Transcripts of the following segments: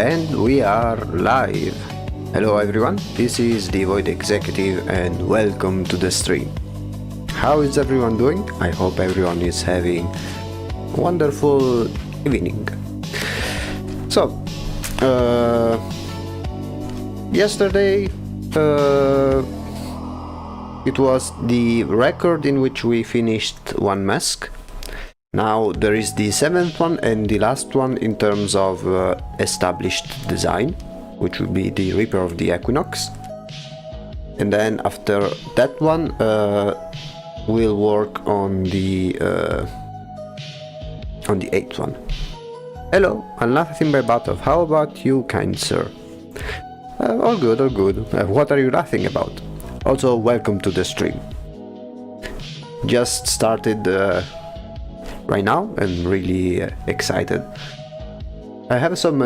And we are live. Hello everyone, this is the Void Executive and welcome to the stream. How is everyone doing? I hope everyone is having a wonderful evening. So, yesterday it was the record in which we finished one mask. Now there is the 7th one and the last one in terms of established design, which will be the Reaper of the Equinox. And then after that one we'll work on the 8th one. Hello, I'm laughing by Batov. How about you, kind sir? All good, all good. What are you laughing about? Also, welcome to the stream. Just started right now. I'm really excited. I have some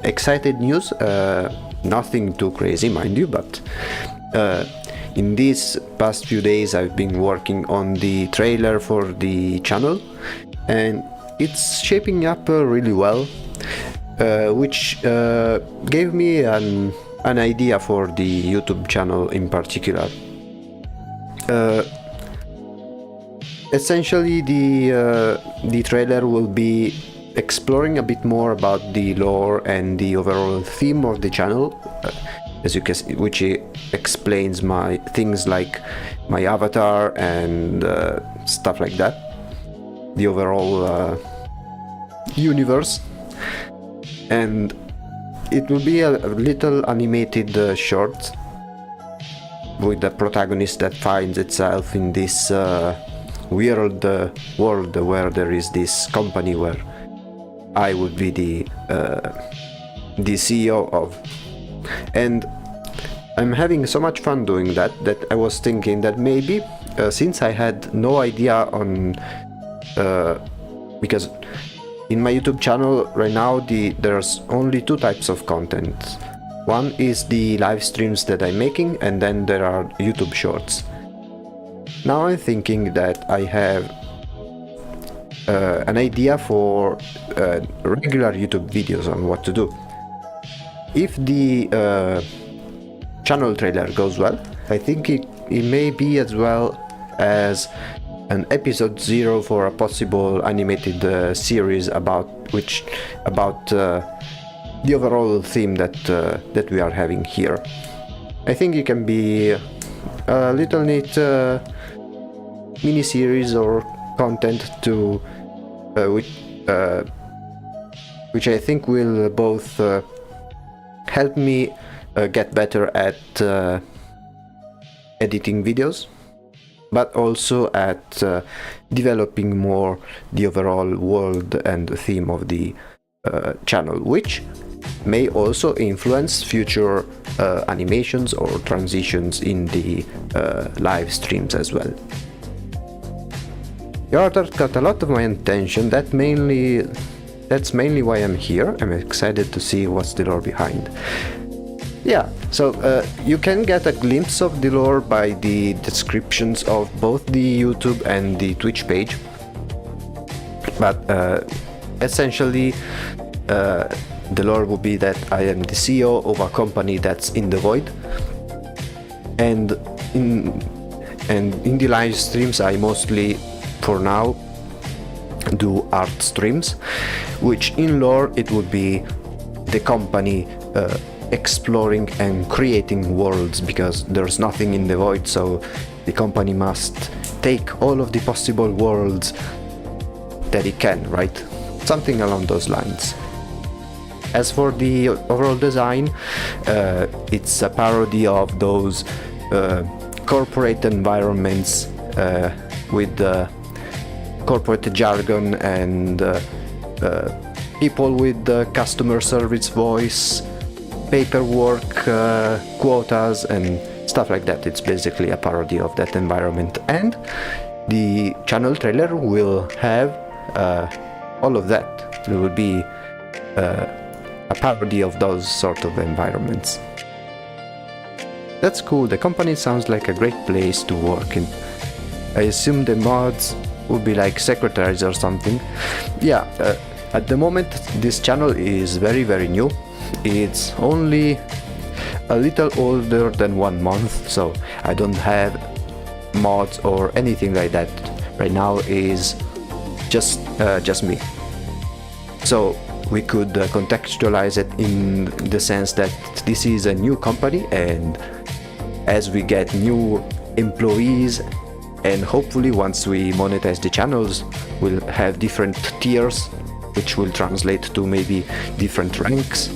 excited news, nothing too crazy mind you, but in these past few days I've been working on the trailer for the channel and it's shaping up really well, which gave me an idea for the YouTube channel in particular. Essentially, the trailer will be exploring a bit more about the lore and the overall theme of the channel, as you can see, which explains my things like my avatar and stuff like that, the overall universe. And it will be a little animated short with the protagonist that finds itself in this weird world where there is this company where I would be the CEO of, and I'm having so much fun doing that I was thinking that maybe since I had no idea on because in my YouTube channel right now there's only two types of content. One is the live streams that I'm making, and then there are YouTube shorts. Now I'm thinking that I have an idea for regular YouTube videos on what to do. If the channel trailer goes well, I think it may be as well as an episode 0 for a possible animated series about the overall theme that we are having here. I think it can be a little neat mini-series or content to which I think will both help me get better at editing videos, but also at developing more the overall world and the theme of the channel, which may also influence future animations or transitions in the live streams as well. Your art got a lot of my attention. That's mainly why I'm here. I'm excited to see what's the lore behind. Yeah, so you can get a glimpse of the lore by the descriptions of both the YouTube and the Twitch page. But essentially, the lore will be that I am the CEO of a company that's in the void, and in the live streams I mostly, for now, do art streams, which in lore it would be the company exploring and creating worlds, because there's nothing in the void, so the company must take all of the possible worlds that it can, right? Something along those lines. As for the overall design, it's a parody of those corporate environments with corporate jargon and people with customer service voice, paperwork, quotas and stuff like that. It's basically a parody of that environment, and the channel trailer will have all of that. It will be a parody of those sort of environments. That's cool. The company sounds like a great place to work in. I assume the mods would be like secretaries or something. Yeah, at the moment this channel is very new. It's only a little older than 1 month, so I don't have mods or anything like that. Right now is just me. So we could contextualize it in the sense that this is a new company, and as we get new employees, and hopefully once we monetize the channels, we'll have different tiers, which will translate to maybe different ranks,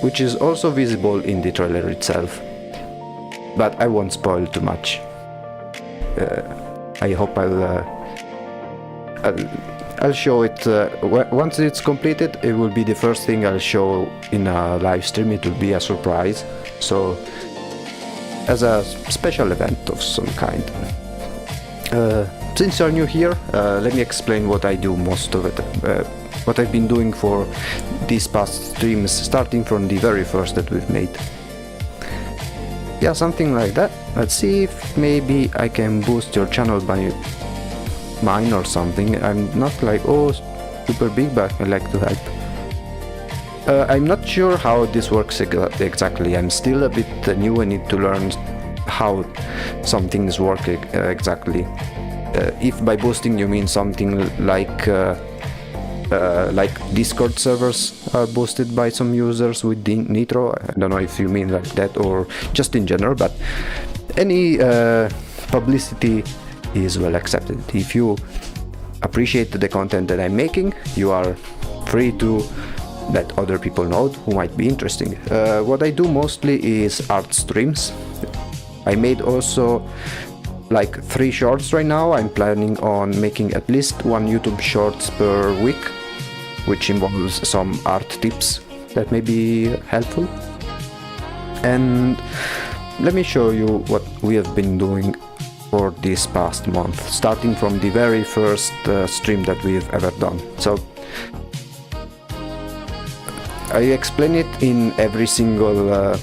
which is also visible in the trailer itself. But I won't spoil too much. I hope I'll show it once it's completed. It will be the first thing I'll show in a live stream. It will be a surprise, so as a special event of some kind. Since you're new here, let me explain what I do most of it. What I've been doing for these past streams, starting from the very first that we've made. Yeah, something like that. Let's see if maybe I can boost your channel by mine or something. I'm not like, oh, super big, but I like to help. I'm not sure how this works exactly. I'm still a bit new. I need to learn how some things work exactly. If by boosting you mean something like Discord servers are boosted by some users with the Nitro, I don't know if you mean like that or just in general, but any publicity is well accepted. If you appreciate the content that I'm making, you are free to let other people know who might be interesting. What I do mostly is art streams. I made also like 3 shorts right now. I'm planning on making at least 1 YouTube shorts per week, which involves some art tips that may be helpful. And let me show you what we have been doing for this past month, starting from the very first stream that we've ever done. So I explain it in every single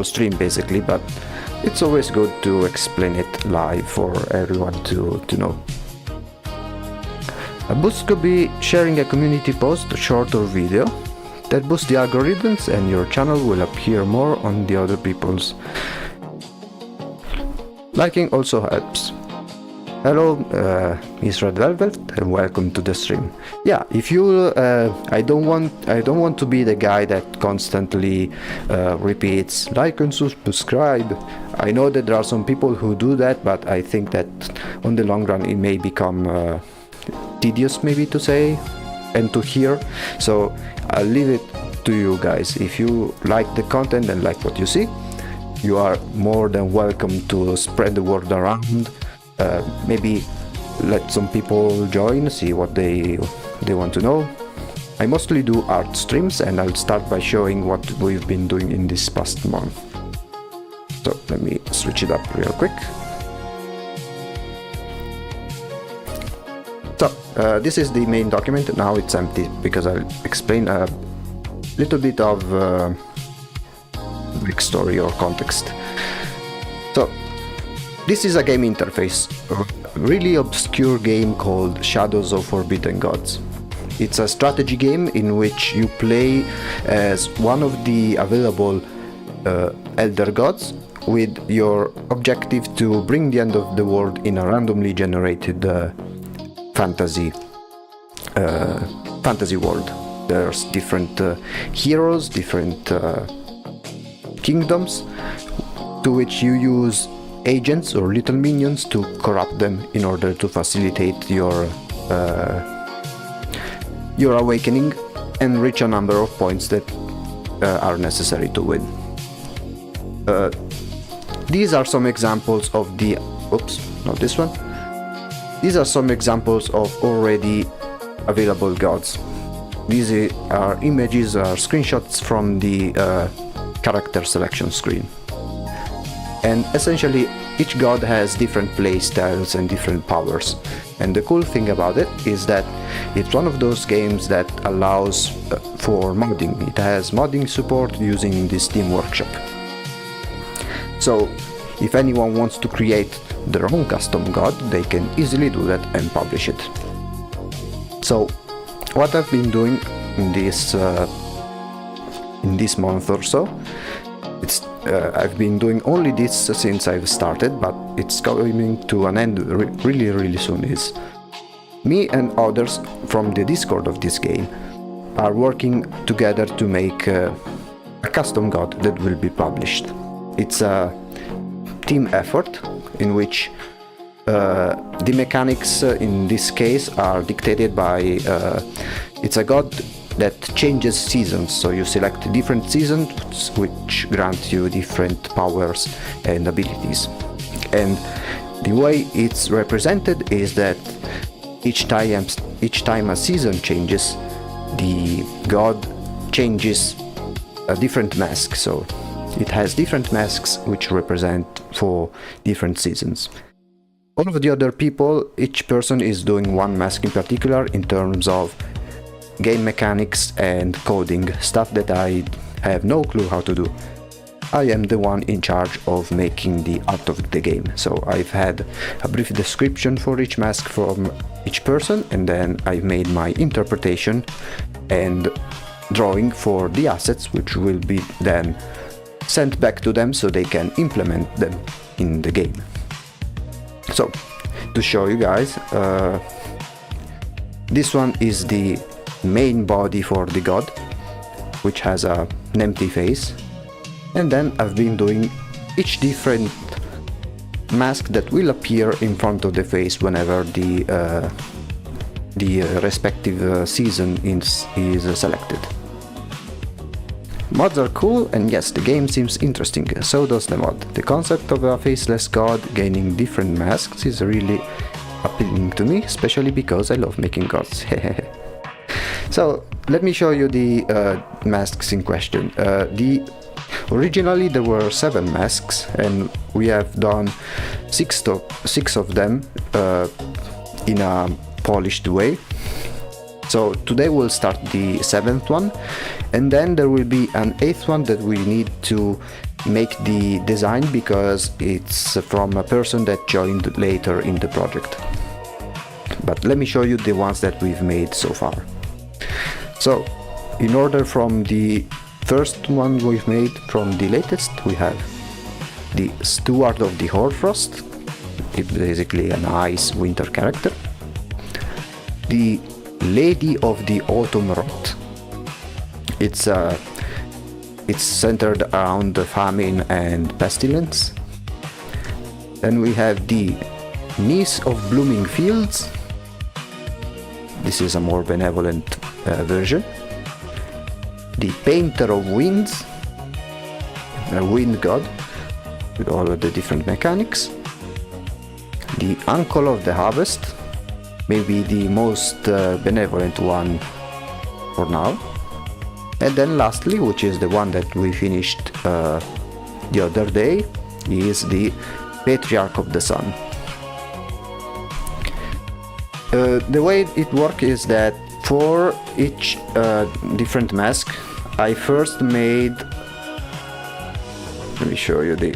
stream basically, but it's always good to explain it live for everyone to know. A boost could be sharing a community post, short or video, that boosts the algorithms and your channel will appear more on the other people's. Liking also helps. Hello, Miss Red Velvet, and welcome to the stream. Yeah, if you, I don't want to be the guy that constantly repeats like and subscribe. I know that there are some people who do that, but I think that on the long run it may become tedious, maybe to say and to hear. So I'll leave it to you guys. If you like the content and like what you see, you are more than welcome to spread the word around. Maybe let some people join, see what they want to know. I mostly do art streams, and I'll start by showing what we've been doing in this past month. So let me switch it up real quick. So this is the main document. Now it's empty because I'll explain a little bit of quick story or context. So this is a game interface, a really obscure game called Shadows of Forbidden Gods. It's a strategy game in which you play as one of the available elder gods, with your objective to bring the end of the world in a randomly generated fantasy world. There's different heroes, different kingdoms, to which you use agents or little minions to corrupt them in order to facilitate your awakening and reach a number of points that are necessary to win. These are some examples of the not this one. These are some examples of already available gods. These are images or screenshots from the character selection screen. And essentially each god has different play styles and different powers. And the cool thing about it is that it's one of those games that allows for modding. It has modding support using the Steam Workshop. So if anyone wants to create their own custom god, they can easily do that and publish it. So what I've been doing in this month or so. I've been doing only this since I've started, but it's coming to an end really soon. Is me and others from the Discord of this game are working together to make a custom god that will be published. It's a team effort in which the mechanics in this case are dictated by it's a god that changes seasons, so you select different seasons which grant you different powers and abilities. And the way it's represented is that each time a season changes, the god changes a different mask, so it has different masks which represent for different seasons. All of the other people, each person is doing one mask in particular in terms of game mechanics and coding, stuff that I have no clue how to do. I am the one in charge of making the art of the game, so I've had a brief description for each mask from each person, and then I've made my interpretation and drawing for the assets, which will be then sent back to them so they can implement them in the game. So, to show you guys, this one is the main body for the god, which has an empty face, and then I've been doing each different mask that will appear in front of the face whenever the respective season is selected. Mods are cool, and yes, the game seems interesting, so does the mod. The concept of a faceless god gaining different masks is really appealing to me, especially because I love making gods. So, let me show you the masks in question. Originally there were 7 masks, and we have done 6 of them in a polished way. So today we'll start the 7th one, and then there will be an 8th one that we need to make the design because it's from a person that joined later in the project. But let me show you the ones that we've made so far. So, in order from the first one we've made from the latest, we have the Steward of the Hoarfrost, it's basically an ice winter character. The Lady of the Autumn Rot. It's centered around the famine and pestilence. Then we have the Niece of Blooming Fields. This is a more benevolent version. The Painter of Winds, a wind god with all of the different mechanics. The Uncle of the Harvest, maybe the most benevolent one for now. And then lastly, which is the one that we finished the other day, is the Patriarch of the Sun. The way it works is that for each different mask, I first made, let me show you the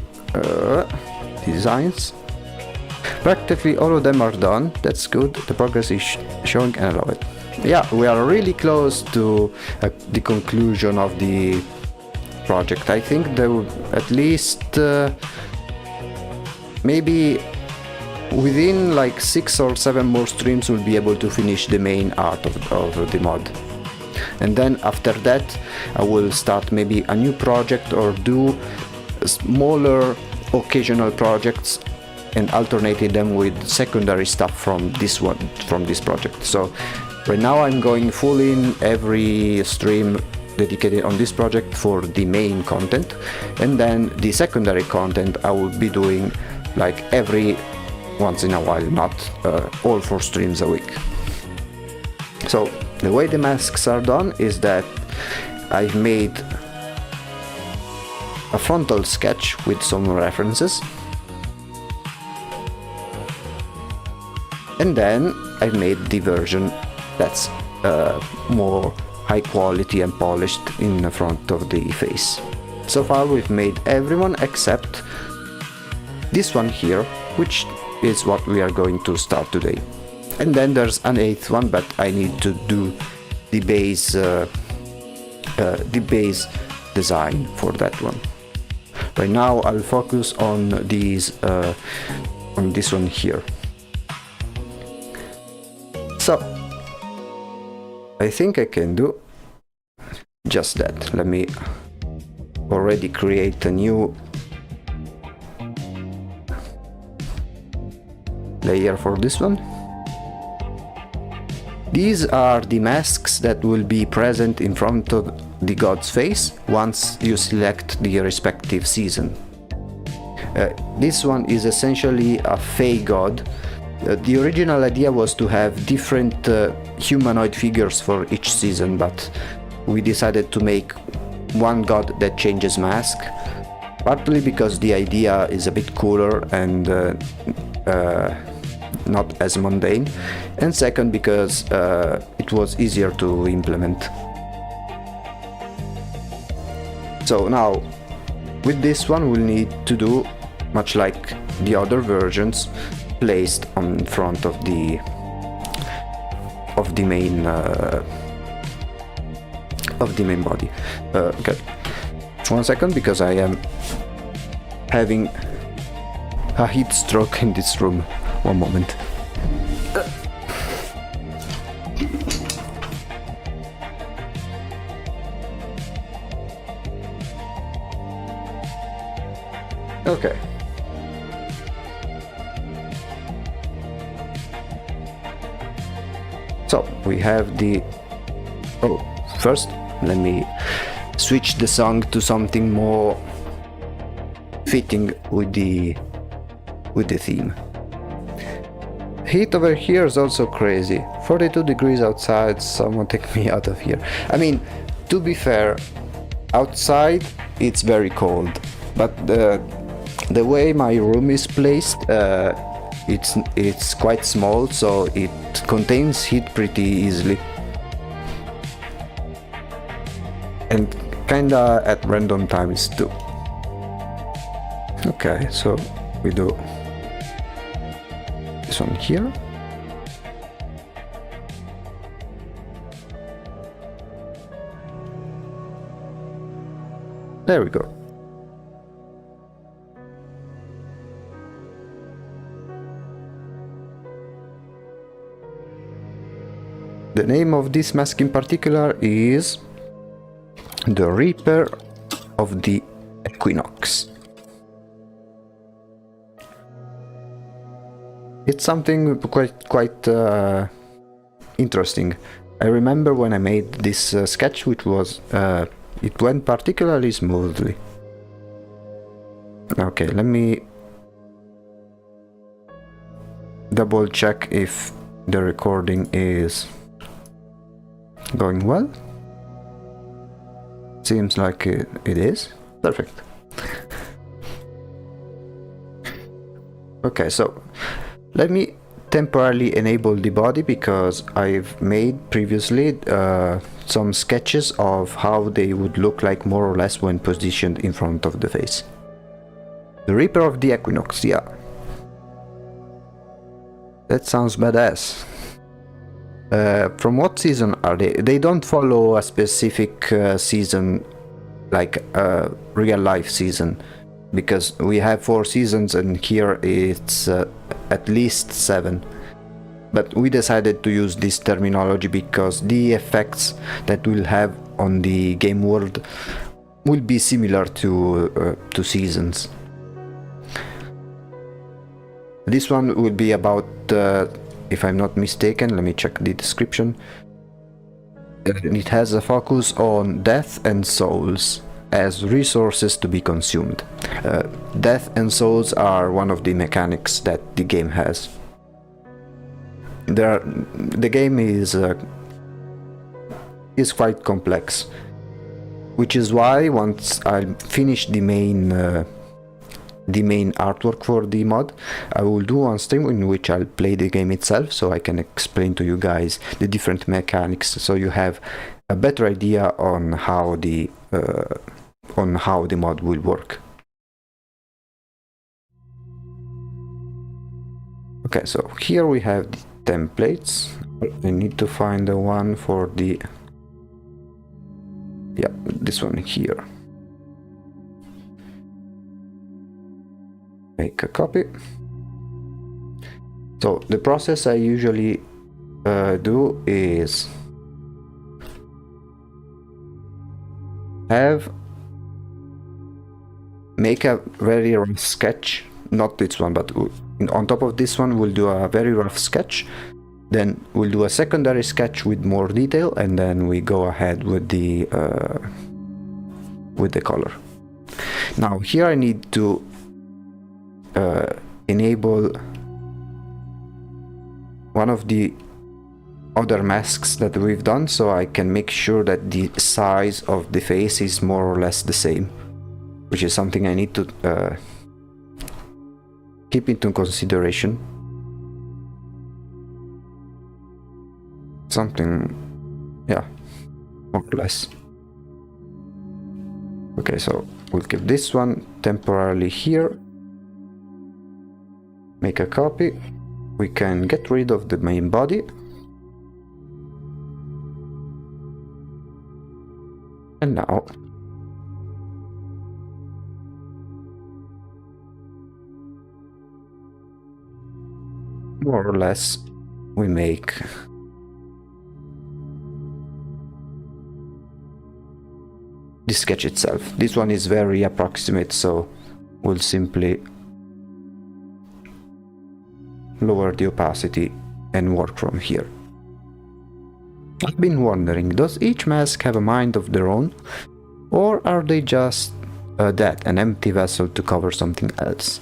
designs. Practically all of them are done, that's good, the progress is showing and I love it. Yeah, we are really close to the conclusion of the project. I think there will at least maybe within like 6 or 7 more streams we'll be able to finish the main art of the mod. And then after that I will start maybe a new project or do smaller occasional projects and alternating them with secondary stuff from this project. So right now I'm going full in every stream dedicated on this project for the main content, and then the secondary content I will be doing like every once in a while, not all 4 streams a week. So the way the masks are done is that I've made a frontal sketch with some references, and then I've made the version that's more high quality and polished in the front of the face. So far we've made everyone except this one here, which is what we are going to start today. And then there's an 8th one, but I need to do the base design for that one. Right now I'll focus on these on this one here. So I think I can do just that. Let me already create a new layer for this one. These are the masks that will be present in front of the god's face once you select the respective season. This one is essentially a fey god. The original idea was to have different humanoid figures for each season, but we decided to make one god that changes mask, partly because the idea is a bit cooler and not as mundane, and second because it was easier to implement. So now with this one we'll need to do much like the other versions, placed on front of the main body. Okay, 1 second, because I am having a heat stroke in this room. 1 moment. Okay. So we have the... Oh, first let me switch the song to something more fitting with the theme. Heat over here is also crazy. 42 degrees outside, someone take me out of here. I mean, to be fair, outside it's very cold, but the way my room is placed, it's quite small, so it contains heat pretty easily. And kinda at random times too. Okay, so we do this one here. There we go. The name of this mask in particular is the Reaper of the Equinox. It's something quite interesting. I remember when I made this sketch, which was it went particularly smoothly. Okay, let me double check if the recording is going well. Seems like it is. Perfect. Okay, so let me temporarily enable the body, because I've made previously some sketches of how they would look like more or less when positioned in front of the face. The Reaper of the Equinox, yeah. That sounds badass. From what season are they? They don't follow a specific season, like a real life season, because we have 4 seasons and here it's at least 7. But we decided to use this terminology because the effects that we'll have on the game world will be similar to seasons. This one will be about, if I'm not mistaken, let me check the description. It has a focus on death and souls as resources to be consumed. Death and souls are one of the mechanics that the game has. The game is quite complex, which is why once I finish the main artwork for the mod, I will do one stream in which I'll play the game itself, so I can explain to you guys the different mechanics, so you have a better idea on how the mod will work. Okay, so here we have the templates. I need to find the one for the Yeah, this one here. Make a copy. So the process I usually do is make a very rough sketch, not this one, but on top of this one we'll do a very rough sketch, then we'll do a secondary sketch with more detail, and then we go ahead with the color. Now here I need to enable one of the other masks that we've done, so I can make sure that the size of the face is more or less the same, which is something I need to keep into consideration. Something, yeah, more or less. Okay, so we'll keep this one temporarily here. Make a copy. We can get rid of the main body. And now more or less we make the sketch itself. This one is very approximate, so we'll simply lower the opacity and work from here. I've been wondering, does each mask have a mind of their own, or are they just that, an empty vessel to cover something else?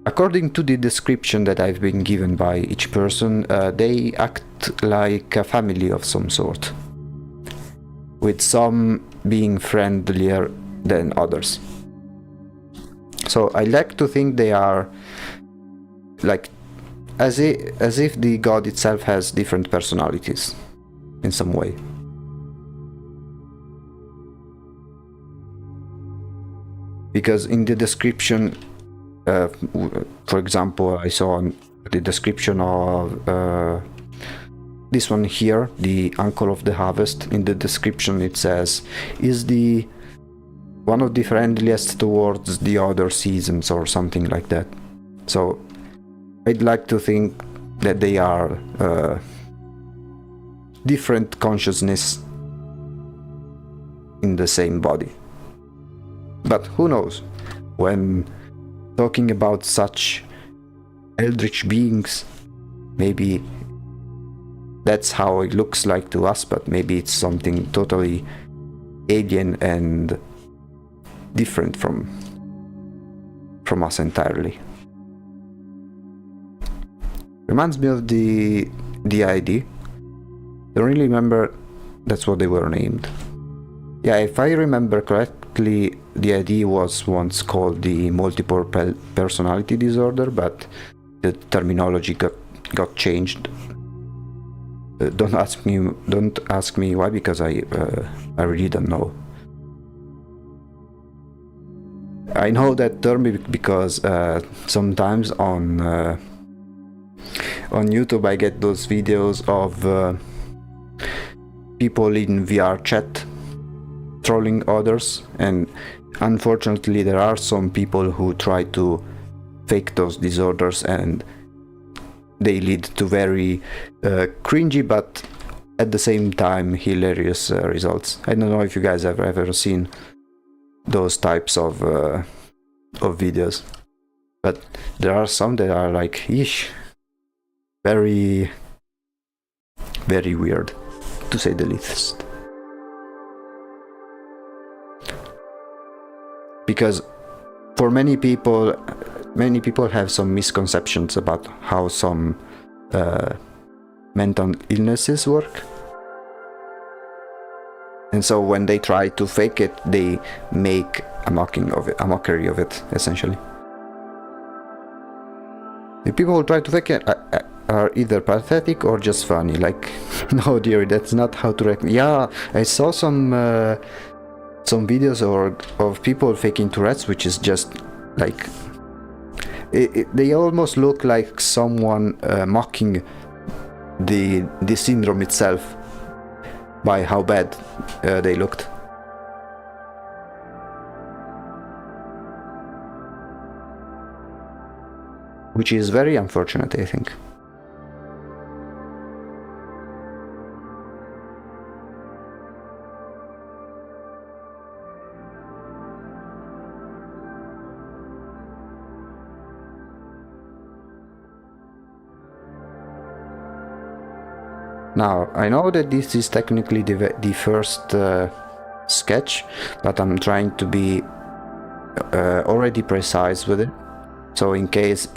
According to the description that I've been given by each person, they act like a family of some sort, with some being friendlier than others. So I like to think they are like as if the god itself has different personalities in some way. Because in the description, for example, I saw the description of this one here, the uncle of the harvest. In the description it says, is the one of the friendliest towards the other seasons or something like that. So I'd like to think that they are different consciousness in the same body. But who knows? When talking about such eldritch beings, maybe that's how it looks like to us, but maybe it's something totally alien and different from us entirely. Reminds me of the ID. Don't really remember that's what they were named. Yeah, if I remember correctly, the ID was once called the multiple personality disorder, but the terminology got changed. Don't ask me why, because I really don't know. I know that term because sometimes on YouTube I get those videos of people in VR chat trolling others, and unfortunately there are some people who try to fake those disorders, and they lead to very cringy but at the same time hilarious results. I don't know if you guys have ever seen those types of videos, but there are some that are like, yeesh, very weird, to say the least. Because for many people have some misconceptions about how some mental illnesses work, and so when they try to fake it, they make a mockery of it, essentially. The people who try to fake it are either pathetic or just funny. Like, no dear, that's not how to react. Yeah, I saw some videos of people faking Tourette's, which is just like they almost look like someone mocking the syndrome itself. by how bad they looked. Which is very unfortunate, I think. Now, I know that this is technically the first sketch, but I'm trying to be already precise with it. So in case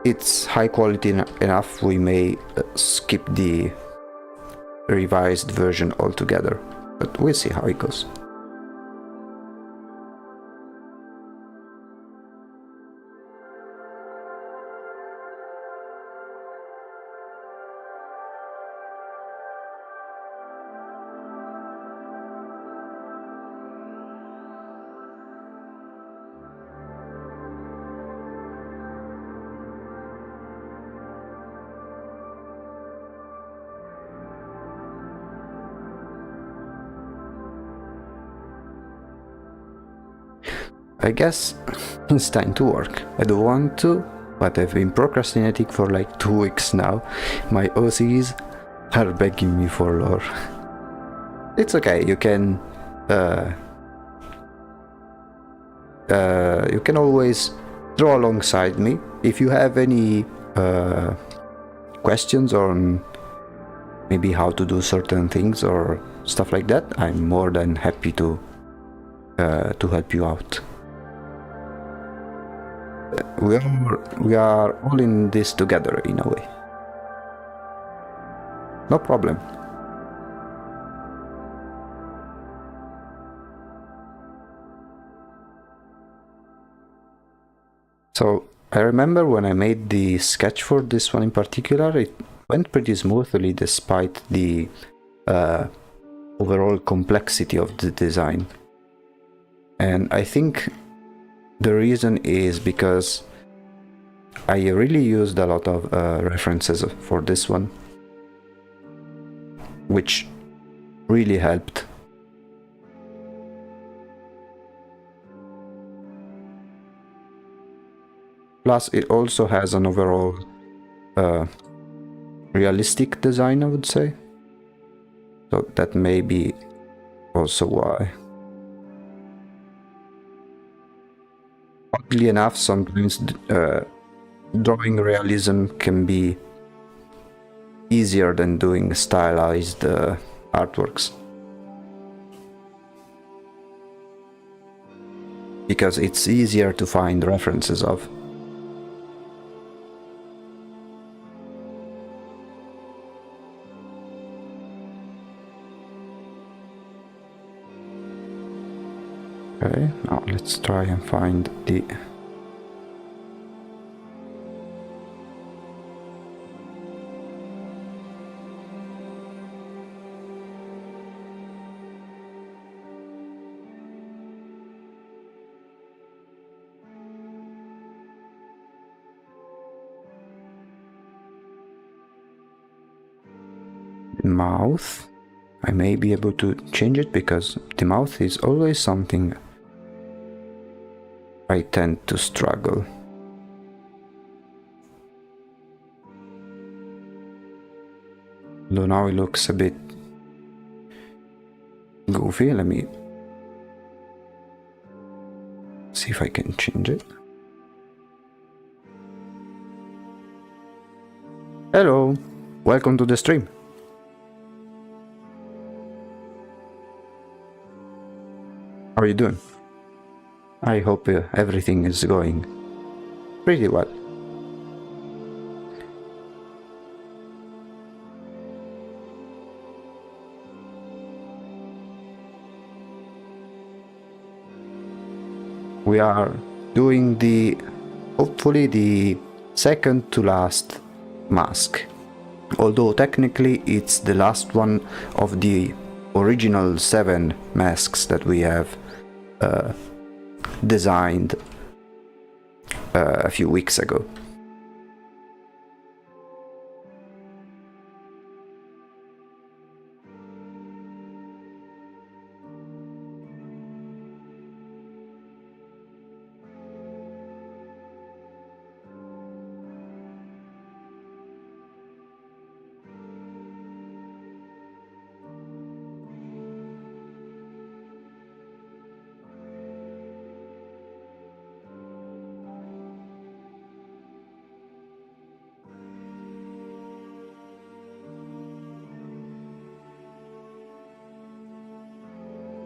it's high quality enough, we may skip the revised version altogether. But we'll see how it goes. I guess it's time to work. I don't want to, but I've been procrastinating for like 2 weeks now. My OCs are begging me for lore. It's okay, you can always draw alongside me. If you have any questions on maybe how to do certain things or stuff like that, I'm more than happy to help you out. We are all in this together in a way. No problem. So I remember when I made the sketch for this one in particular, it went pretty smoothly despite the overall complexity of the design. And I think the reason is because I really used a lot of references for this one, which really helped. Plus, it also has an overall realistic design, I would say. So that may be also why. Oddly enough, sometimes drawing realism can be easier than doing stylized artworks, because it's easier to find references of. Okay, now let's try and find the mouth. I may be able to change it because the mouth is always something I tend to struggle. Though now it looks a bit goofy. Let me see if I can change it. Hello, welcome to the stream. How are you doing? I hope everything is going pretty well. We are doing hopefully the second to last mask. Although technically it's the last one of the original 7 masks that we have designed a few weeks ago.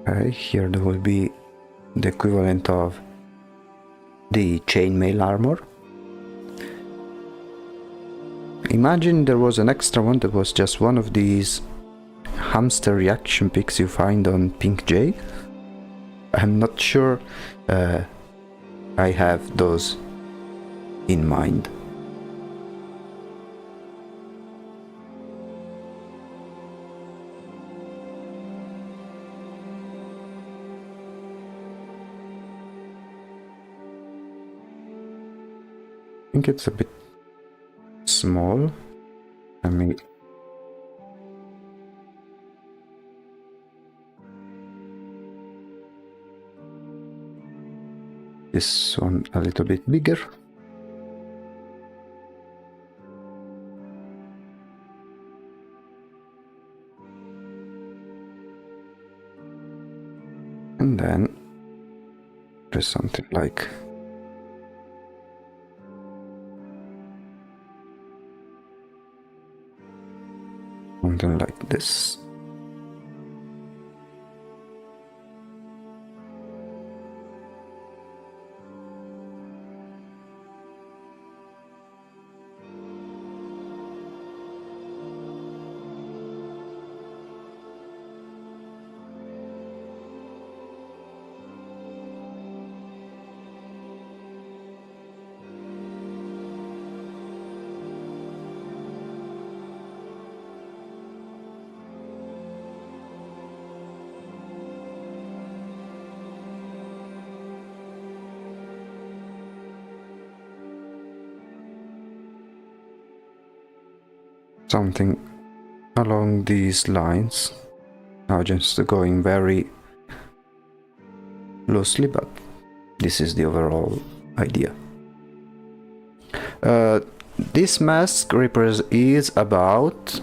Okay, here there will be the equivalent of the chainmail armor. Imagine there was an extra one that was just one of these hamster reaction pics you find on Pink J. I'm not sure I have those in mind. I think it's a bit small. I mean, this one a little bit bigger. And then there's something like this. Something along these lines. Now just going very loosely, but this is the overall idea. This mask is about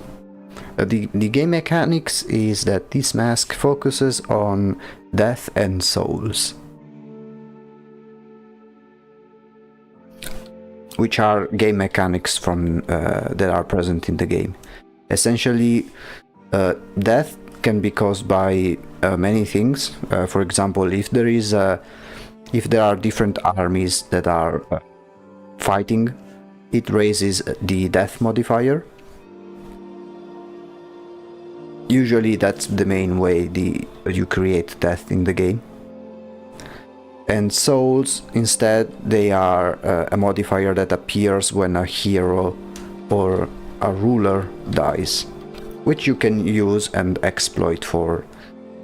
the game mechanics is that this mask focuses on death and souls, which are game mechanics from that are present in the game. Essentially, death can be caused by many things. For example, if there are different armies that are fighting, it raises the death modifier. Usually that's the main way you create death in the game. And souls, instead, they are a modifier that appears when a hero or a ruler dies, which you can use and exploit for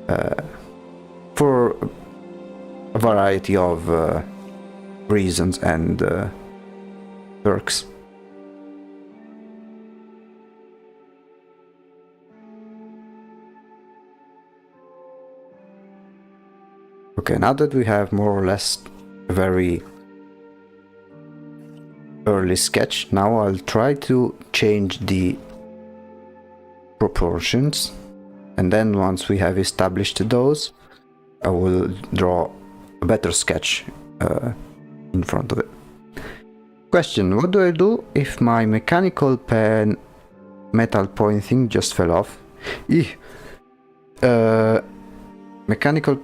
a variety of reasons and perks. Okay, now that we have more or less a very early sketch, now I'll try to change the proportions, and then once we have established those, I will draw a better sketch in front of it. Question: what do I do if my mechanical pen metal point thing just fell off? Mechanical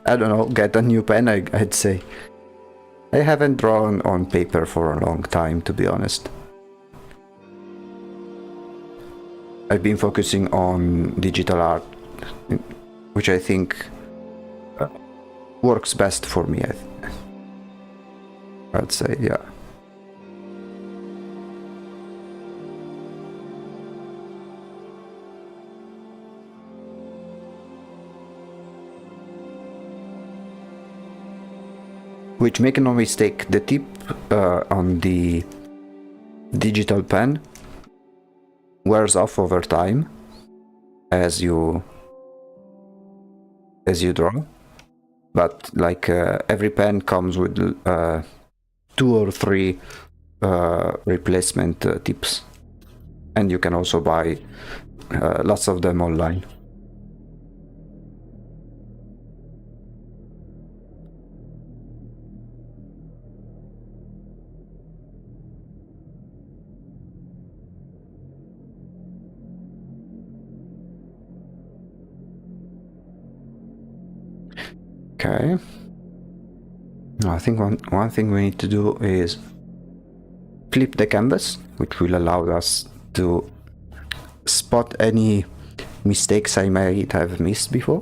I don't know, get a new pen, I'd say. I haven't drawn on paper for a long time, to be honest. I've been focusing on digital art, which I think works best for me, I'd say, yeah. Which, make no mistake, the tip on the digital pen wears off over time as you draw, but like every pen comes with 2 or 3 replacement tips, and you can also buy lots of them online. Okay. I think one thing we need to do is flip the canvas, which will allow us to spot any mistakes I might have missed before.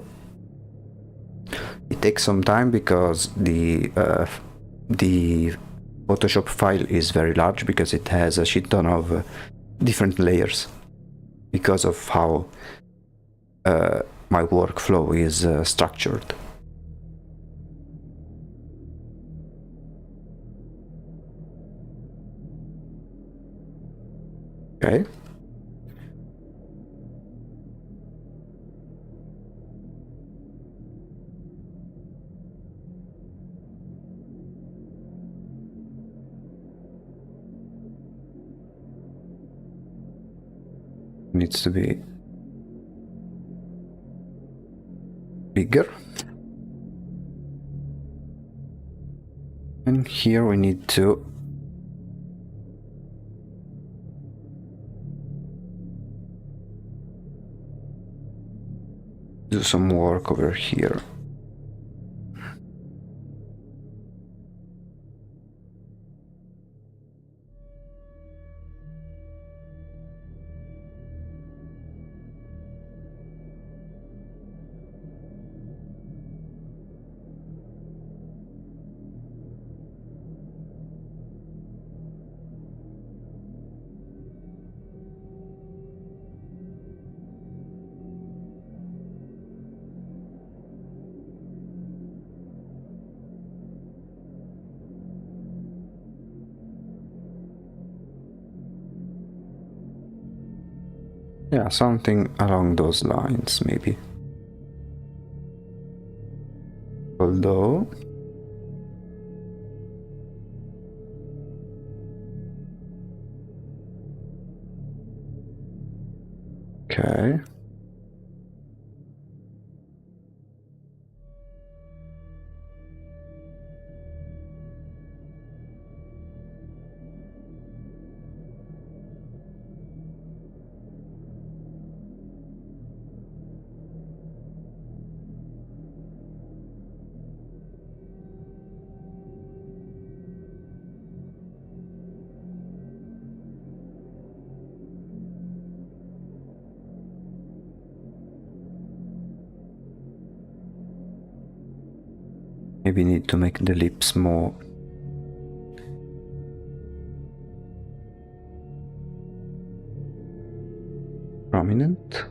It takes some time because the Photoshop file is very large because it has a shit ton of different layers because of how my workflow is structured. Okay. Needs to be bigger. And here we need to do some work over here. Yeah, something along those lines, maybe. Although okay. Maybe need to make the lips more prominent.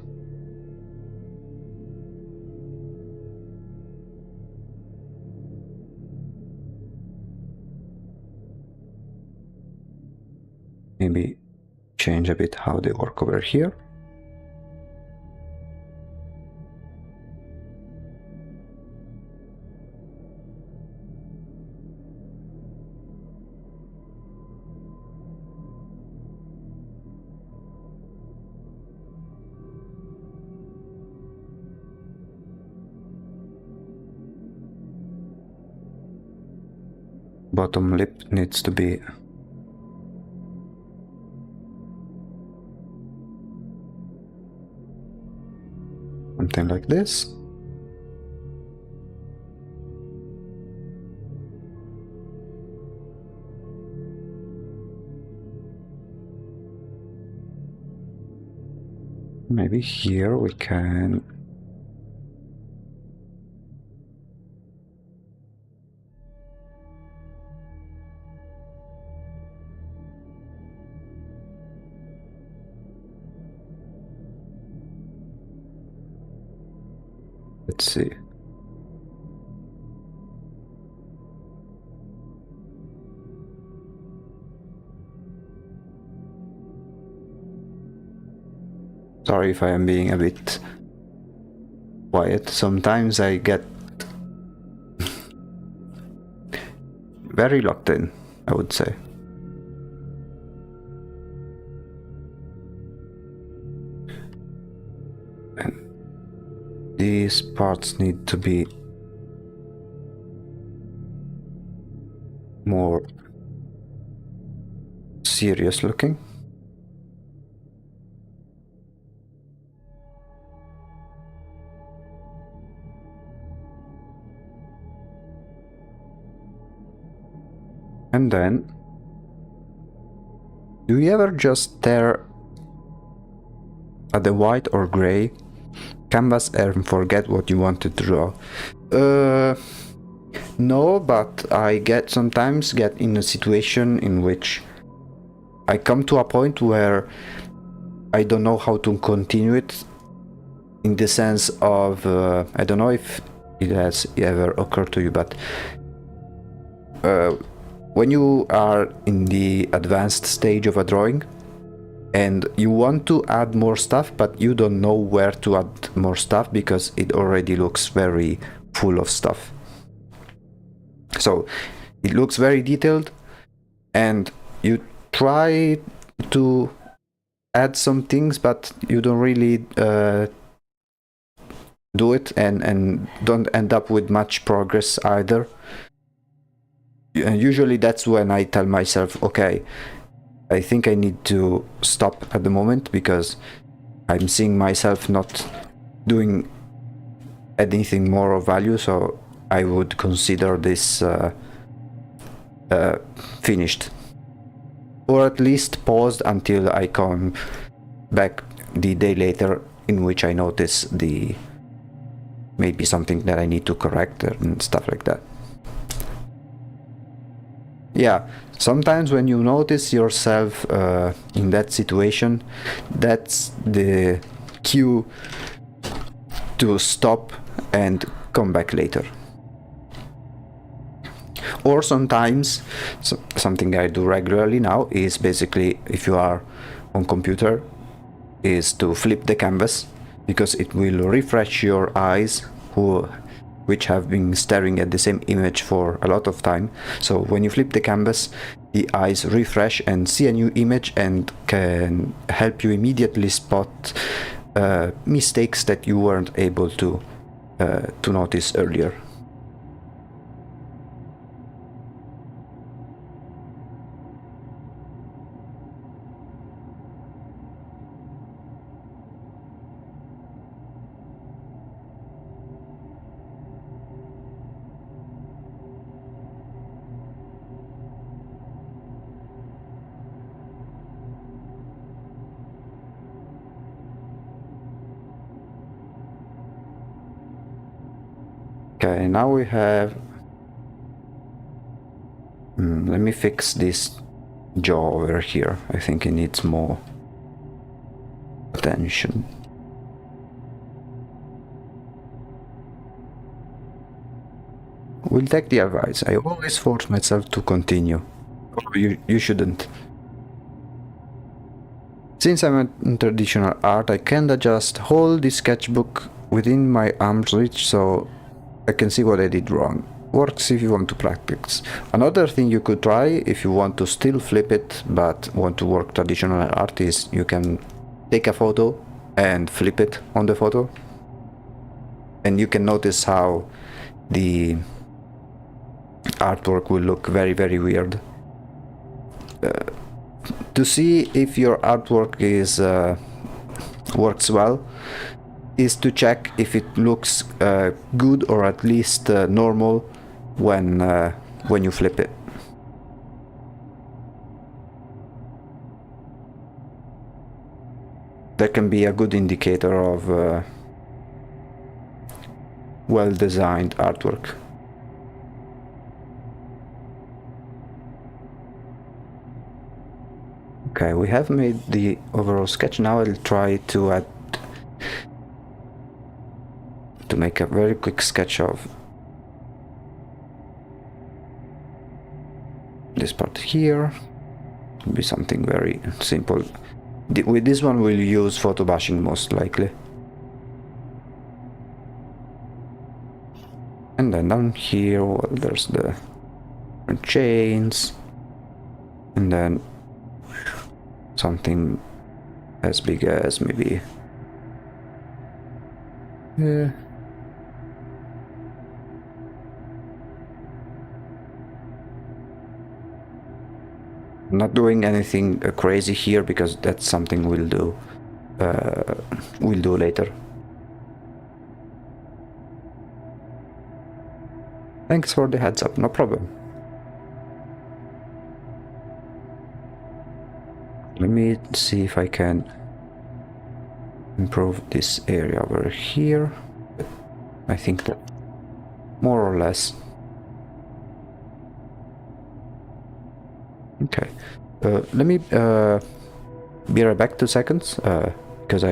Maybe change a bit how they work over here. Bottom lip needs to be something like this. Maybe here we can let's see. Sorry if I am being a bit quiet. Sometimes I get very locked in, I would say. And these parts need to be more serious looking. And then, do you ever just stare at the white or gray canvas and forget what you wanted to draw? No, but I sometimes get in a situation in which I come to a point where I don't know how to continue it, in the sense of, I don't know if it has ever occurred to you, but when you are in the advanced stage of a drawing and you want to add more stuff, but you don't know where to add more stuff because it already looks very full of stuff. So it looks very detailed and you try to add some things, but you don't really do it and don't end up with much progress either. Usually that's when I tell myself, okay, I think I need to stop at the moment because I'm seeing myself not doing anything more of value, so I would consider this finished, or at least paused until I come back the day later, in which I notice maybe something that I need to correct and stuff like that. Yeah, sometimes when you notice yourself in that situation, that's the cue to stop and come back later. Or sometimes, something I do regularly now is basically, if you are on computer, is to flip the canvas, because it will refresh your eyes which have been staring at the same image for a lot of time. So when you flip the canvas, the eyes refresh and see a new image and can help you immediately spot mistakes that you weren't able to notice earlier. Okay, now we have... let me fix this jaw over here. I think it needs more attention. We'll take the advice. I always force myself to continue. You shouldn't. Since I'm in traditional art, I can just hold the sketchbook within my arm's reach so I can see what I did wrong. Works if you want to practice. Another thing you could try if you want to still flip it but want to work traditional art is you can take a photo and flip it on the photo, and you can notice how the artwork will look very, very weird. To see if your artwork is works well is to check if it looks good or at least normal when you flip it. That can be a good indicator of well-designed artwork. Okay, we have made the overall sketch. Now I'll try to make a very quick sketch of this part here. It'll be something very simple. With this one we'll use photo bashing most likely. And then down here, well, there's the chains, and then something as big as maybe not doing anything crazy here because that's something we'll do later. Thanks for the heads up, no problem. me see if I can improve this area over here. I think that more or less. Okay, let me be right back 2 seconds, because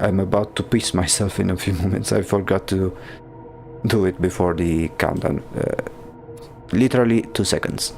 I'm about to piss myself in a few moments. I forgot to do it before the countdown. Literally 2 seconds.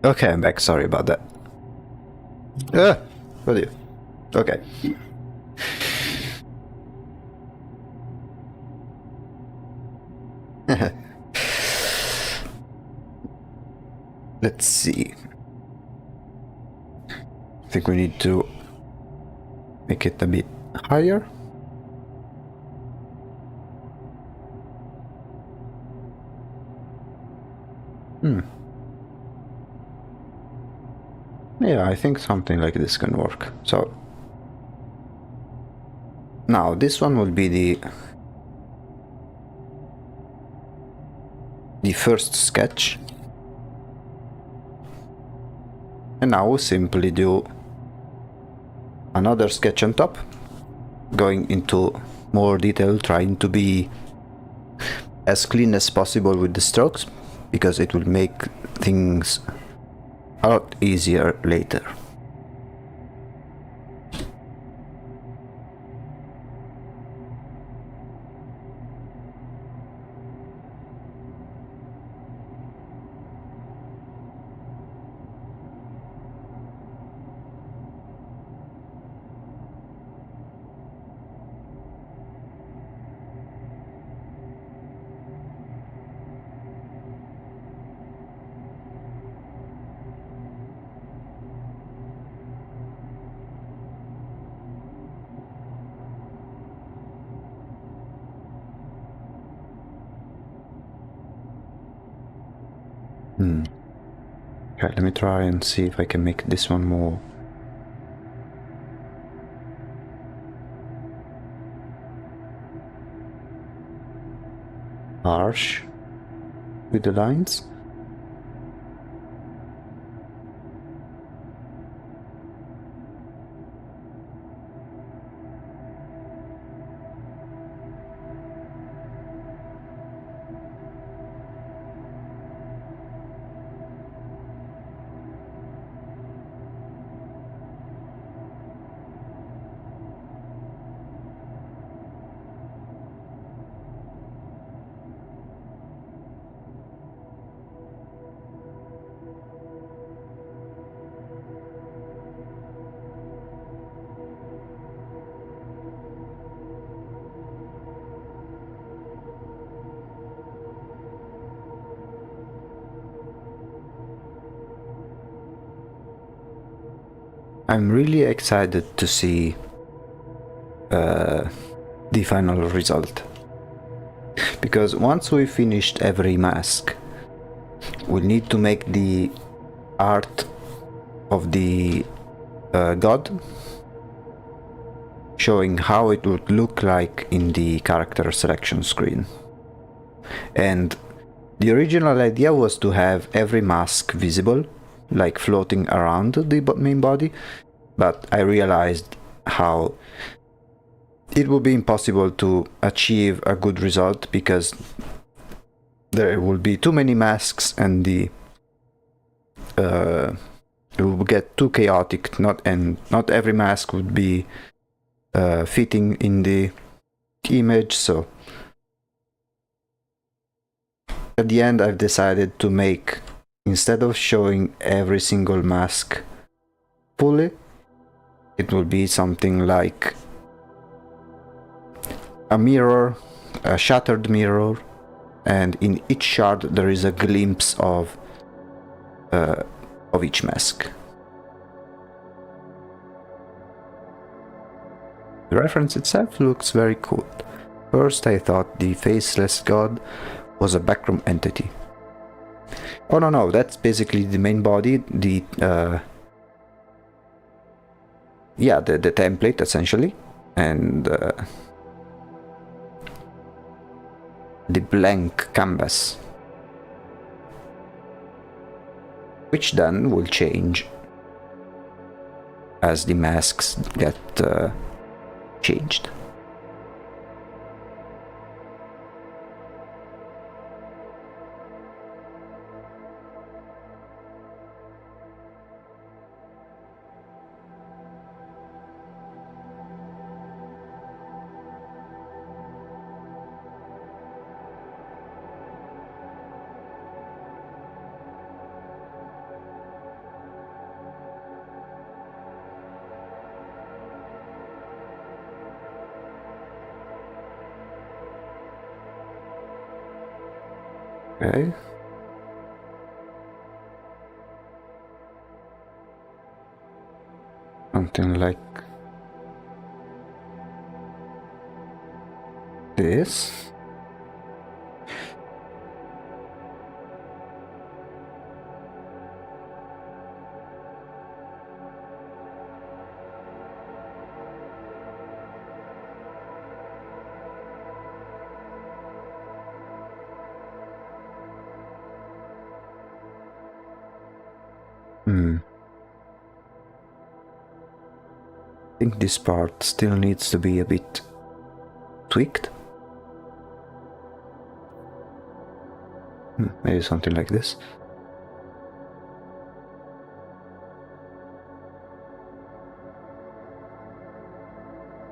Okay, I'm back. Sorry about that. What do you? Okay. Let's see. I think we need to make it a bit higher. Yeah, I think something like this can work. So now this one will be the first sketch. And now we'll simply do another sketch on top, going into more detail, trying to be as clean as possible with the strokes, because it will make things a lot easier later. Okay, let me try and see if I can make this one more harsh with the lines. I'm really excited to see the final result. because once we finished every mask, we need to make the art of the god, showing how it would look like in the character selection screen. And the original idea was to have every mask visible, like floating around the main body, but I realized how it would be impossible to achieve a good result because there will be too many masks and it will get too chaotic. Not every mask would be fitting in the image. So at the end, I've decided to make, instead of showing every single mask fully, it will be something like a mirror, a shattered mirror, and in each shard there is a glimpse of each mask. The reference itself looks very cool. First I thought the faceless god was a backroom entity. Oh no, that's basically the main body, the template essentially, and the blank canvas, which then will change as the masks get changed. Okay. Something like this. I think this part still needs to be a bit tweaked. Maybe something like this.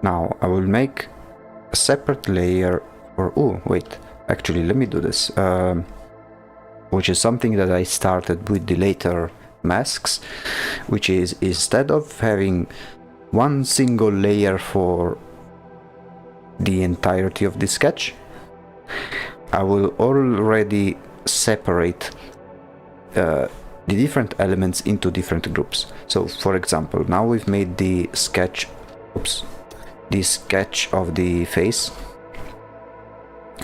Now I will make a separate layer for... oh wait, actually let me do this, which is something that I started with the later masks, which is, instead of having one single layer for the entirety of the sketch, I will already separate the different elements into different groups. So for example, now we've made the sketch, the sketch of the face.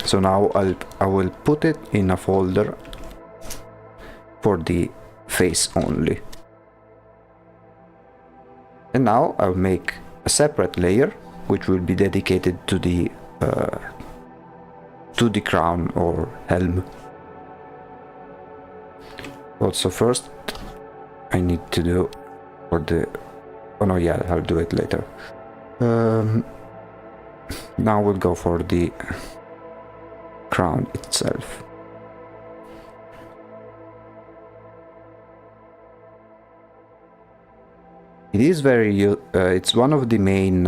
So now I will put it in a folder for the face only. And now I'll make a separate layer which will be dedicated to the crown or helm. Also first I need to do for the... oh no, yeah, I'll do it later. Now we'll go for the crown itself. It is very... it's one of the main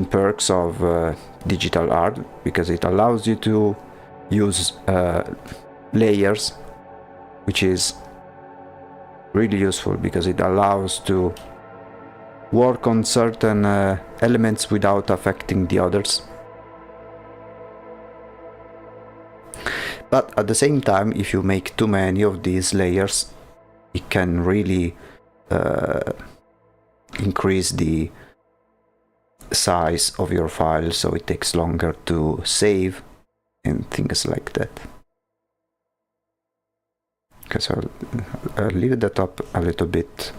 perks of digital art, because it allows you to use layers, which is really useful because it allows to work on certain elements without affecting the others. But at the same time, if you make too many of these layers, it can really increase the size of your file, so it takes longer to save and things like that. Okay, so I'll leave that up a little bit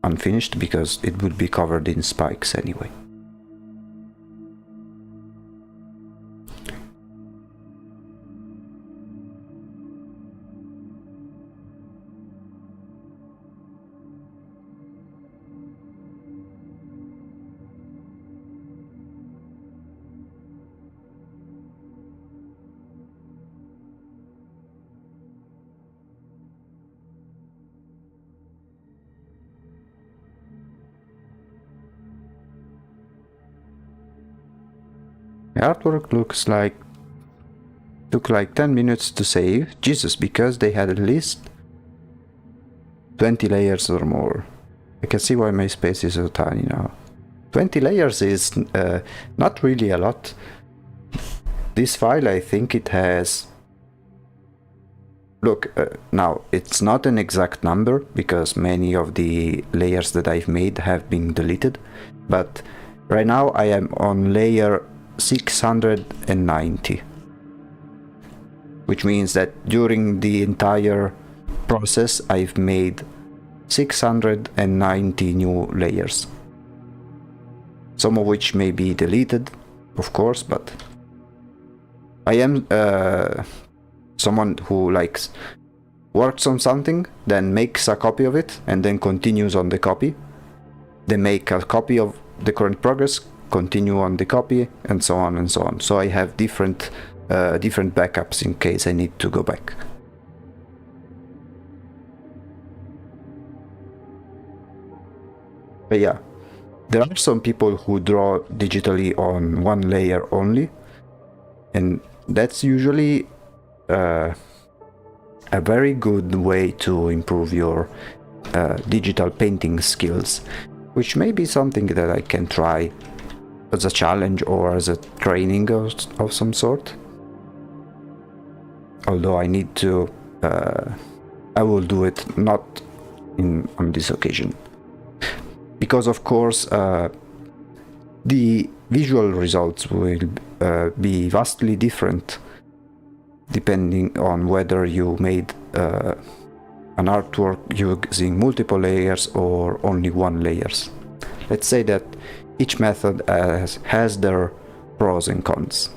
unfinished because it would be covered in spikes anyway. The artwork took like 10 minutes to save. Jesus, because they had at least 20 layers or more. I can see why my space is so tiny now. 20 layers is not really a lot. This file, I think it has... Look, now, it's not an exact number, because many of the layers that I've made have been deleted, but right now I am on layer 690, which means that during the entire process I've made 690 new layers, some of which may be deleted, of course, but I am someone who works on something, then makes a copy of it, and then continues on the copy, then make a copy of the current progress, continue on the copy, and so on and so on. So I have different backups in case I need to go back. But yeah, there are some people who draw digitally on one layer only, and that's usually a very good way to improve your digital painting skills, which may be something that I can try as a challenge or as a training of some sort. Although I need to, I will do it not on this occasion. Because of course the visual results will be vastly different depending on whether you made an artwork using multiple layers or only one layers. Let's say that each method has their pros and cons.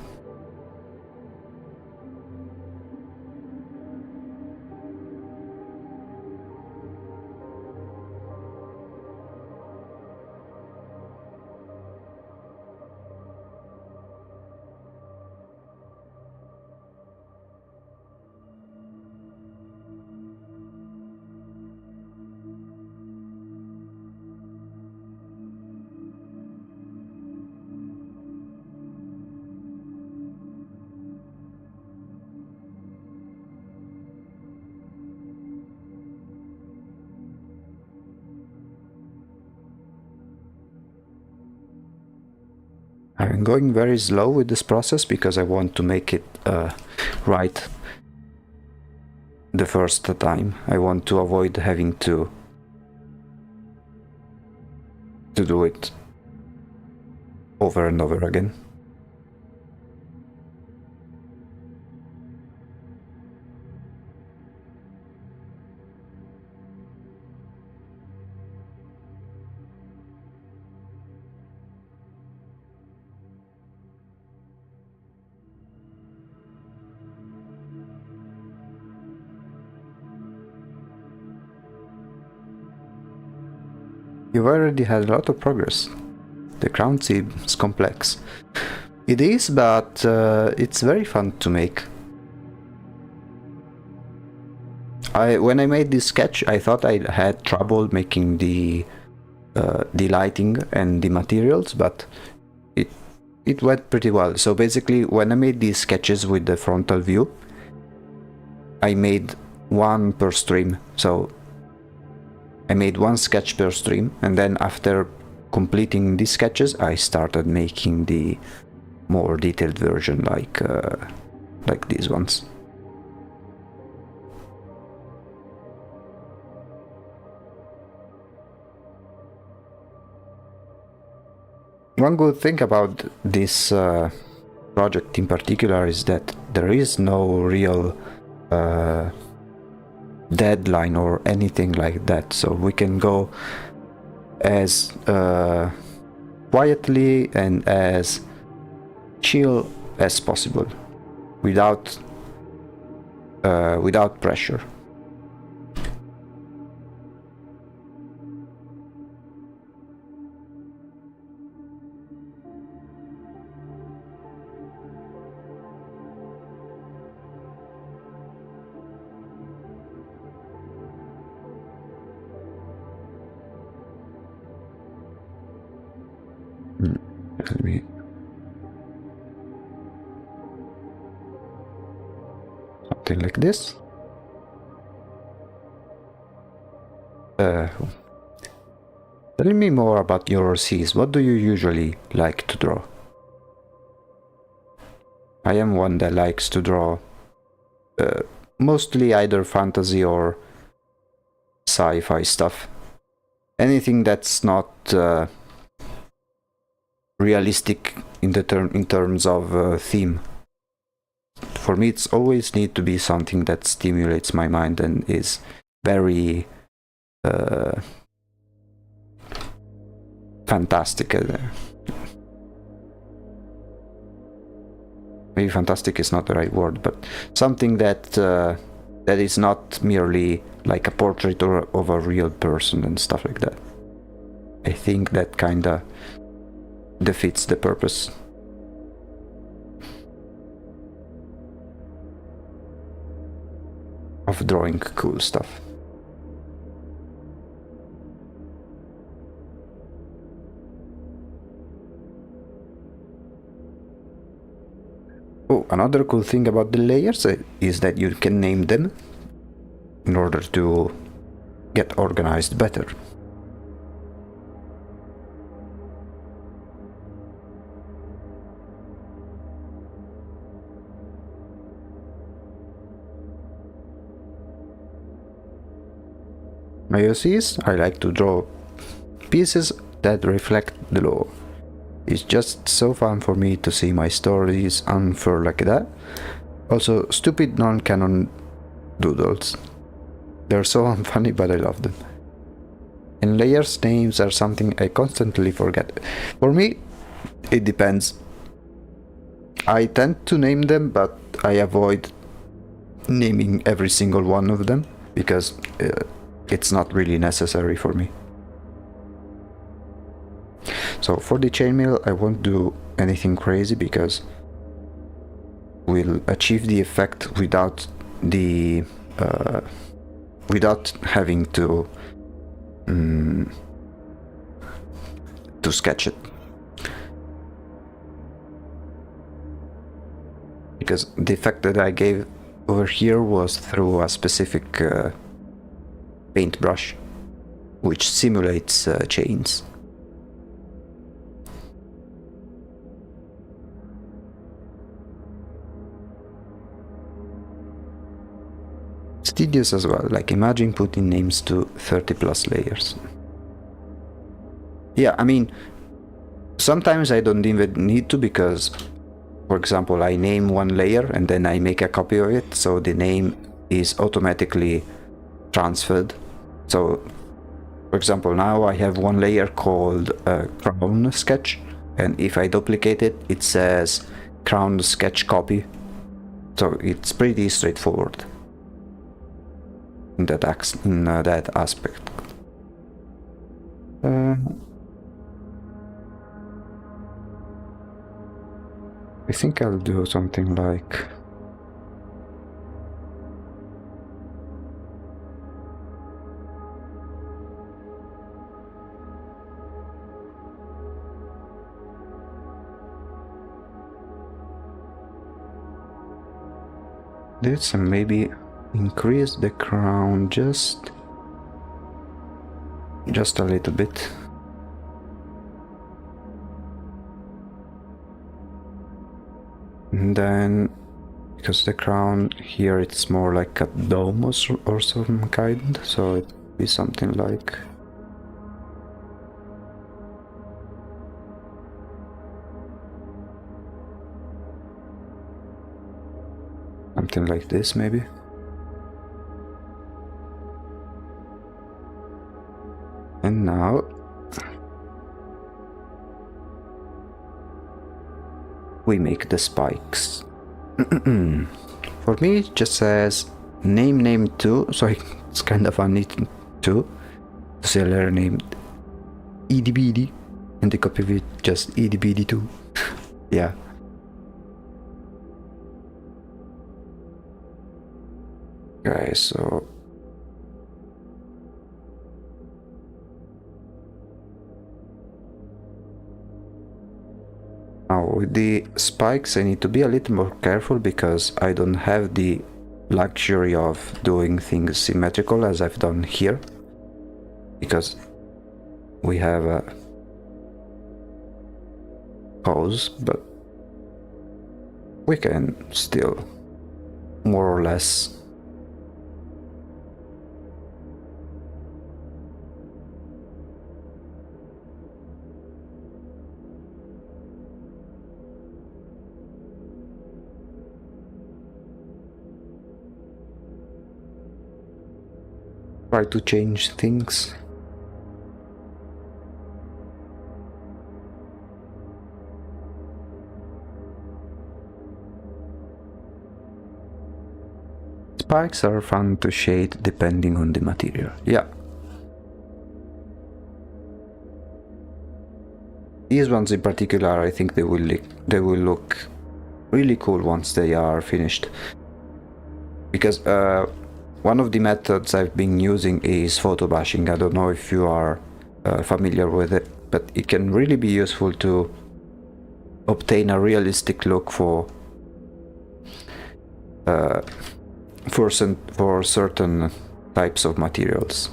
I'm going very slow with this process because I want to make it right the first time. I want to avoid having to do it over and over again. You've already had a lot of progress. The crown seems complex. It is, but it's very fun to make. When I made this sketch, I thought I had trouble making the lighting and the materials, but it went pretty well. So basically, when I made these sketches with the frontal view, I made one per stream. So I made one sketch per stream, and then after completing these sketches, I started making the more detailed version, like these ones. one good thing about this project in particular is that there is no real deadline or anything like that, so we can go as quietly and as chill as possible without pressure. Let me something like this. Tell me more about your seas. What do you usually like to draw? I am one that likes to draw mostly either fantasy or sci-fi stuff. Anything that's not realistic in terms of theme. For me, it's always need to be something that stimulates my mind and is very fantastic. Maybe fantastic is not the right word, but something that that is not merely like a portrait of a real person and stuff like that. I think that kinda defeats the purpose. Of drawing cool stuff. Oh, another cool thing about the layers is that you can name them in order to get organized better. My OCs, I like to draw pieces that reflect the lore. It's just so fun for me to see my stories unfurl like that. Also, stupid non-canon doodles. They're so unfunny, but I love them. And layers names are something I constantly forget. For me, it depends. I tend to name them, but I avoid naming every single one of them because it's not really necessary for me. So for the chainmail, I won't do anything crazy because we'll achieve the effect without the without having to sketch it, because the effect that I gave over here was through a specific paintbrush which simulates chains. It's tedious as well, like imagine putting names to 30 plus layers. Yeah, I mean, sometimes I don't even need to because, for example, I name one layer and then I make a copy of it, so the name is automatically transferred. So, for example, now I have one layer called crown sketch, and if I duplicate it, it says crown sketch copy. So it's pretty straightforward in that aspect. I think I'll do something like this and maybe increase the crown just a little bit. And then, because the crown here it's more like a dome or some kind, so it'd be something like Something like this, maybe. And now we make the spikes. For me, it just says name 2, so it's kind of funny to say a letter named EDBD, and the copy of it just EDBD2. Yeah. Okay, so now with the spikes I need to be a little more careful because I don't have the luxury of doing things symmetrical as I've done here, because we have a pose, but we can still more or less try to change things. Spikes are fun to shade depending on the material. Yeah. These ones in particular, I think they will look really cool once they are finished. Because one of the methods I've been using is photo bashing. I don't know if you are familiar with it, but it can really be useful to obtain a realistic look for certain types of materials.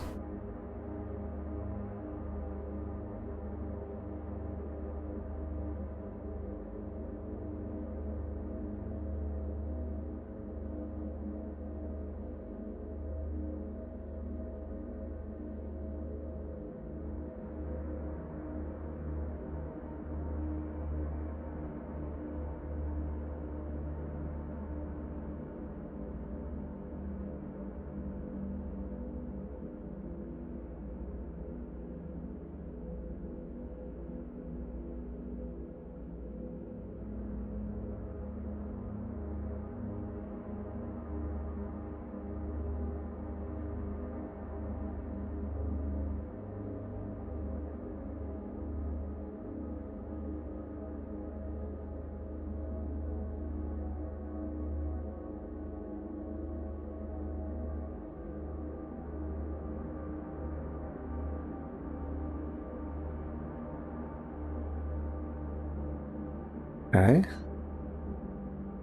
Okay.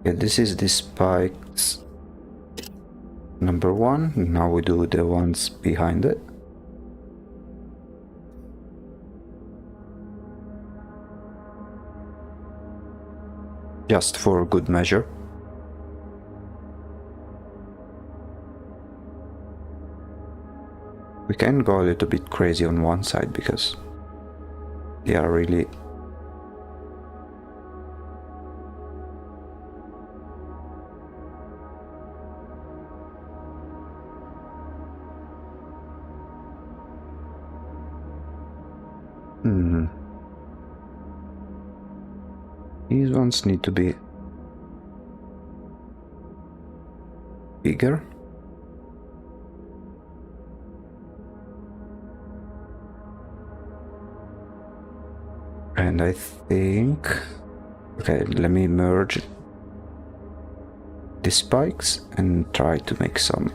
Yeah, this is the spikes number 1. Now we do the ones behind it. Just for good measure. We can go a little bit crazy on one side because they are really these ones need to be bigger. And I think, okay, let me merge the spikes and try to make some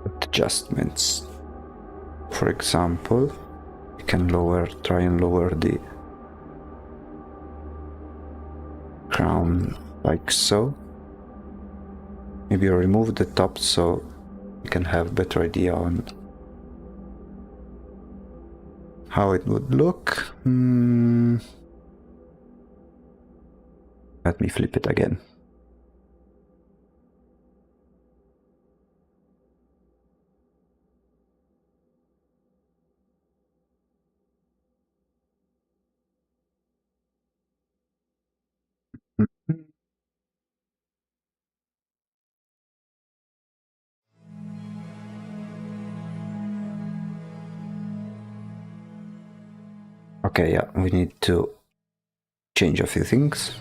adjustments. For example, we can try and lower the crown like so. Maybe remove the top so you can have a better idea on how it would look. Let me flip it again. Okay, yeah, we need to change a few things.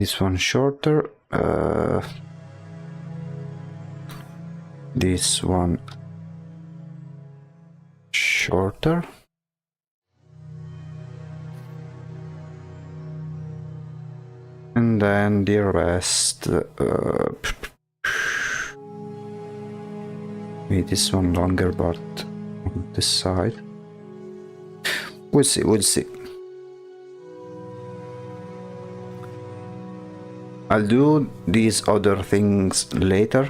This one shorter. This one shorter. And then the rest. Maybe this one longer, but on this side. We'll see, we'll see. I'll do these other things later.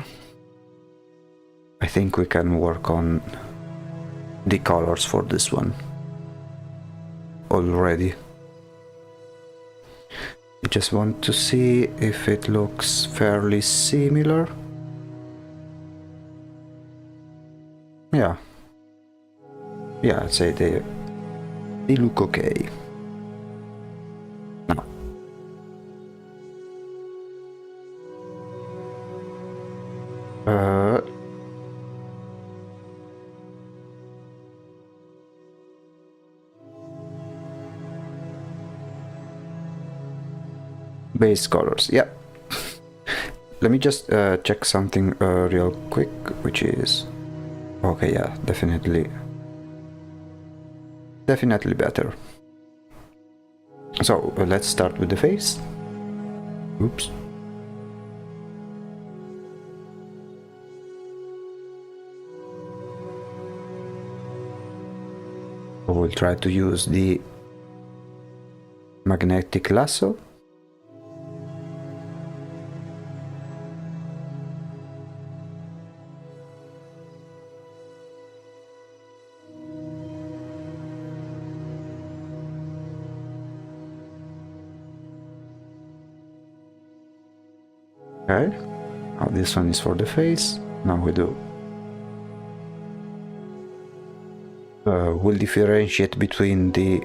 I think we can work on the colors for this one already. I just want to see if it looks fairly similar. Yeah. Yeah, I'd say they look okay. Now. Base colors, yeah. Let me just check something real quick, which is... Okay, yeah, definitely better. So let's start with the face. Oops. We'll try to use the magnetic lasso. Okay, now this one is for the face. Now we do. We'll differentiate between the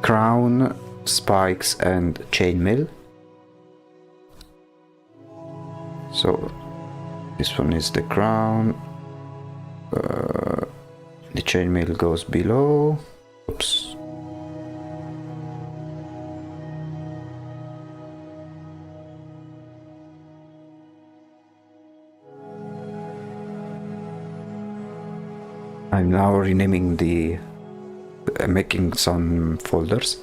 crown, spikes, and chainmail. So this one is the crown. The chainmail goes below. Oops. I'm now renaming the... making some folders.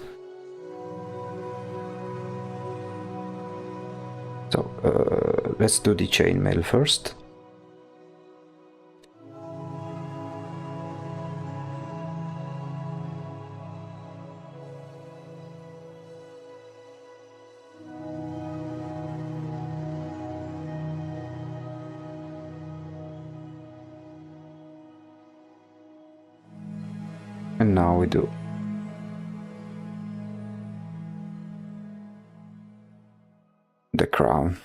So let's do the chainmail first. And now we do the crown.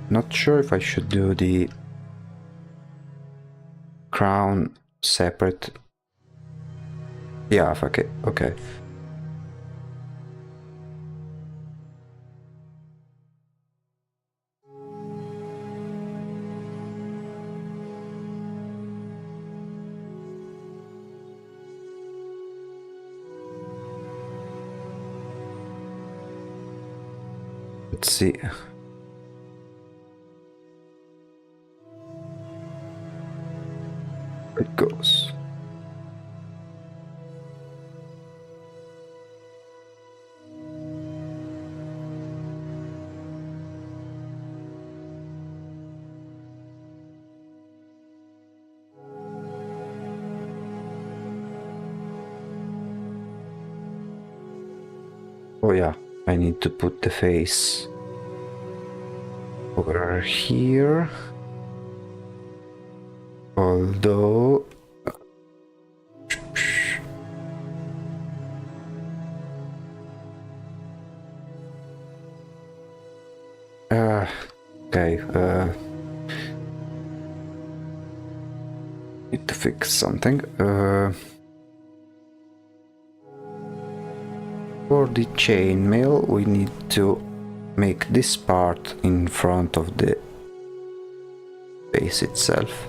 Not sure if I should do the crown separate. Yeah, okay, okay. Let's see. It goes. Oh yeah, I need to put the face over here. Although... okay, Need to fix something. For the chainmail, we need to make this part in front of the base itself.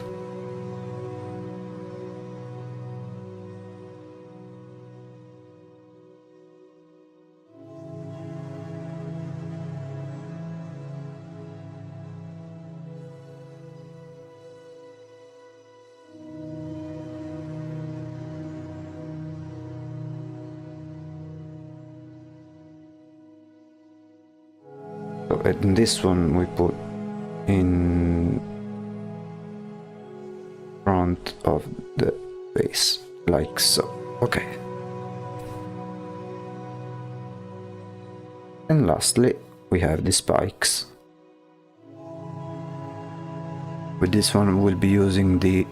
So, and this one we put in front of the base, like so. Okay. And lastly, we have the spikes. With this one, we'll be using the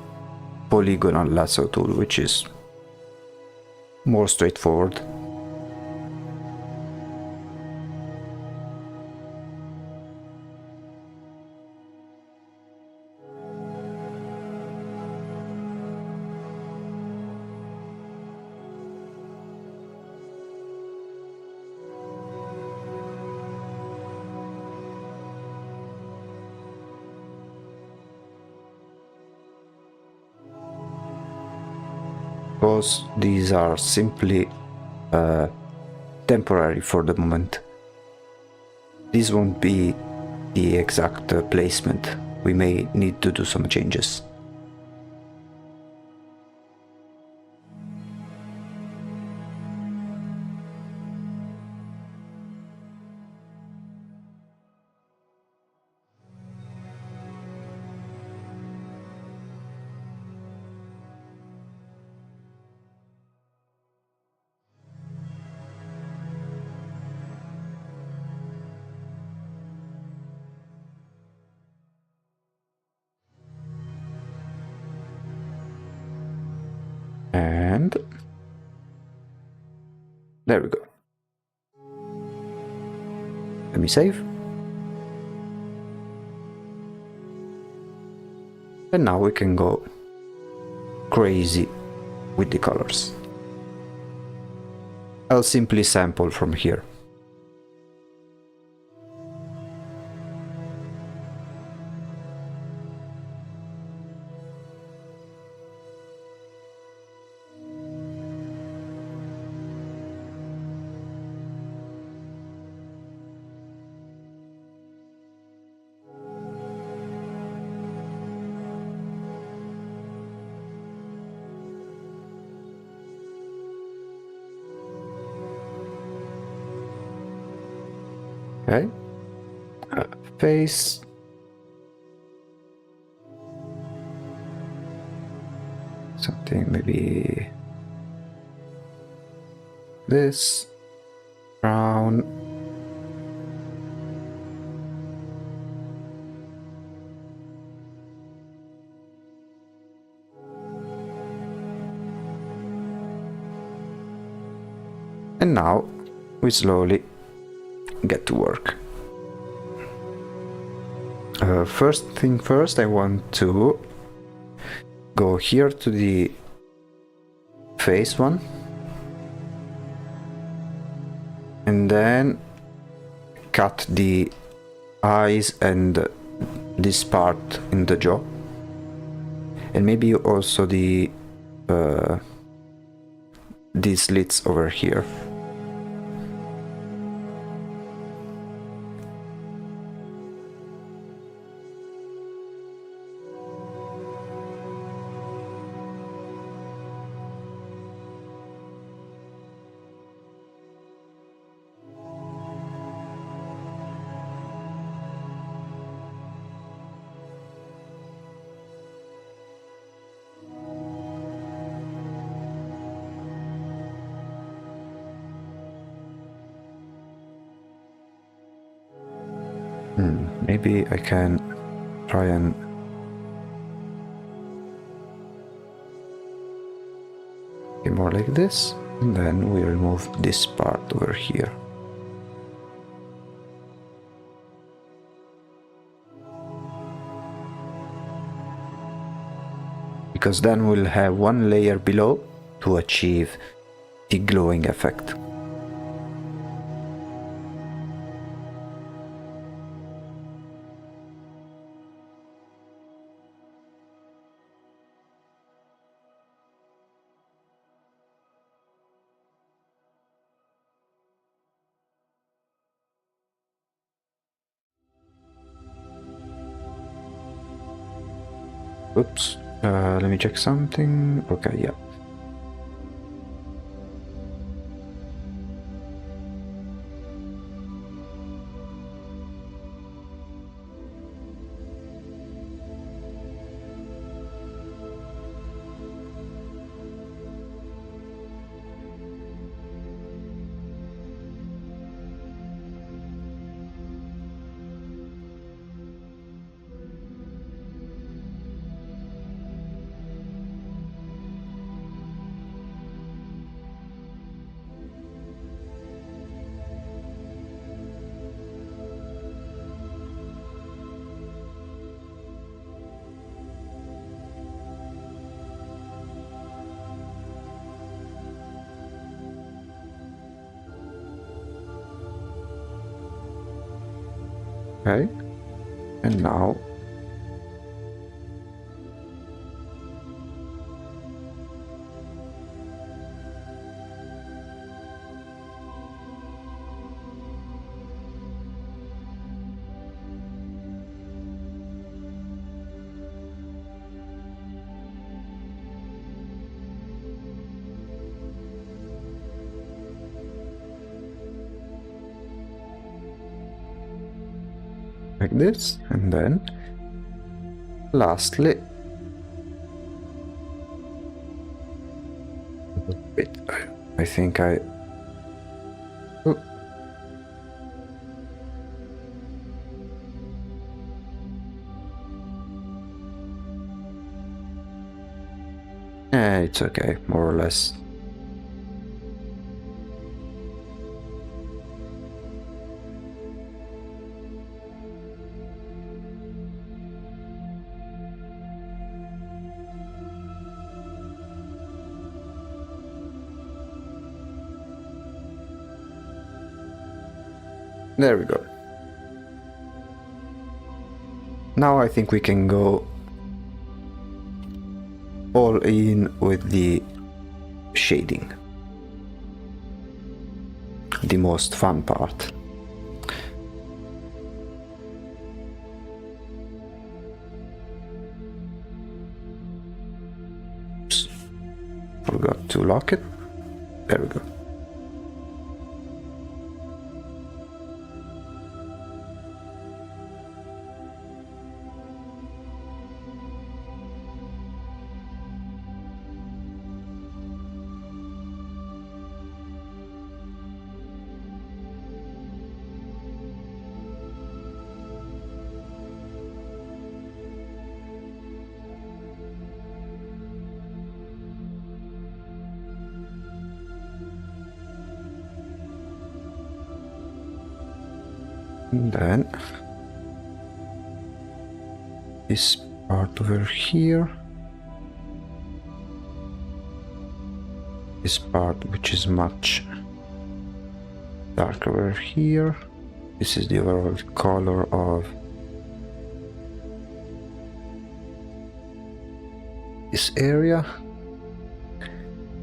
polygonal lasso tool, which is more straightforward. Because these are simply temporary for the moment. This won't be the exact placement. We may need to do some changes. And there we go. Let me save. And now we can go crazy with the colors. I'll simply sample from here. Okay, face, something maybe this, brown, and now we slowly get to work. First thing first, I want to go here to the face one, and then cut the eyes and this part in the jaw, and maybe also the these slits over here. Maybe I can try and get more like this, and then we remove this part over here. because then we'll have one layer below to achieve the glowing effect. Oops, let me check something. Okay, yeah. Okay, and now like this, and then lastly, wait, I think I... Oh. It's okay, more or less. There we go. Now I think we can go all in with the shading. The most fun part. Oops. Forgot to lock it. There we go. And then this part over here, this part which is much darker over here, this is the overall color of this area.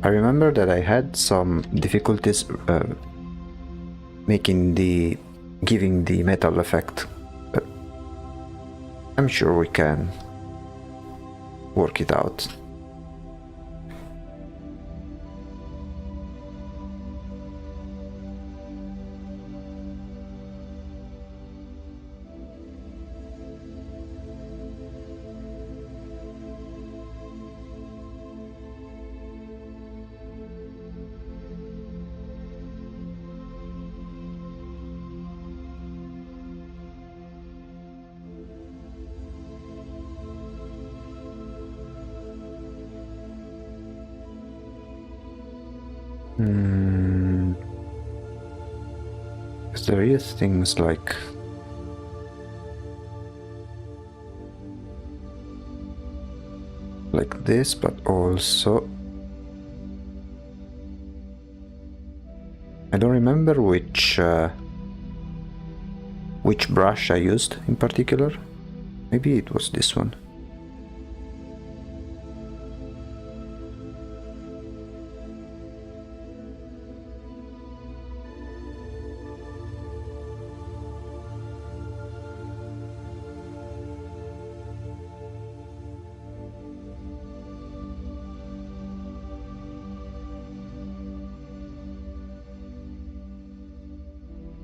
I remember that I had some difficulties giving the metal effect, but I'm sure we can work it out. Because there is things like this, but also I don't remember which brush I used in particular. Maybe it was this one.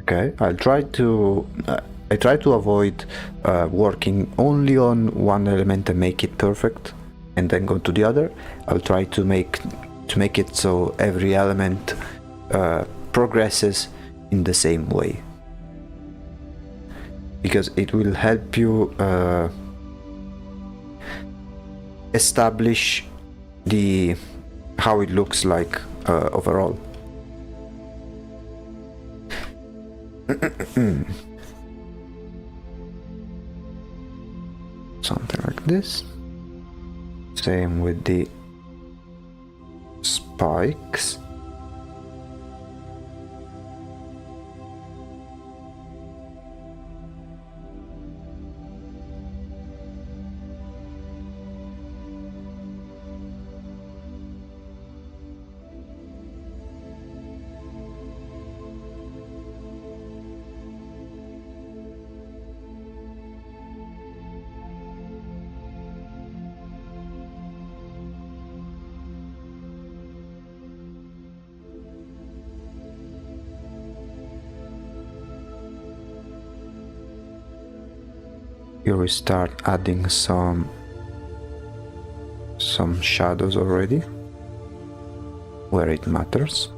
Okay, I try to avoid working only on one element and make it perfect, and then go to the other. I'll try to make it so every element progresses in the same way, because it will help you establish how it looks like overall. Something like this. Same with the spikes. Here we start adding some shadows already where it matters.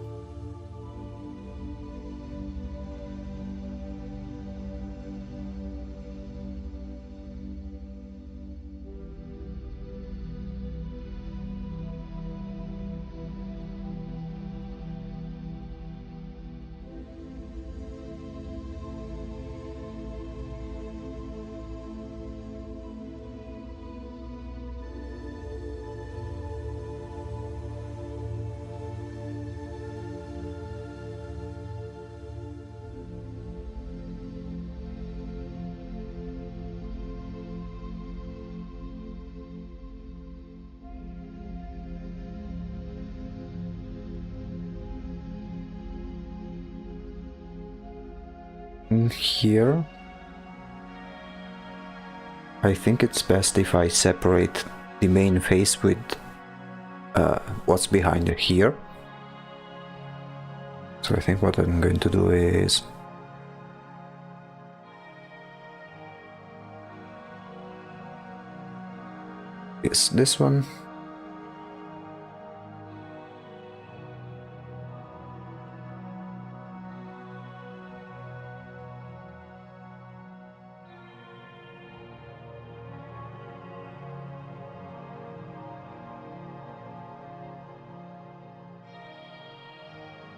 Here I think it's best if I separate the main face with what's behind here. So I think what I'm going to do is this one.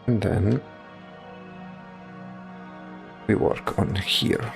And then we work on here.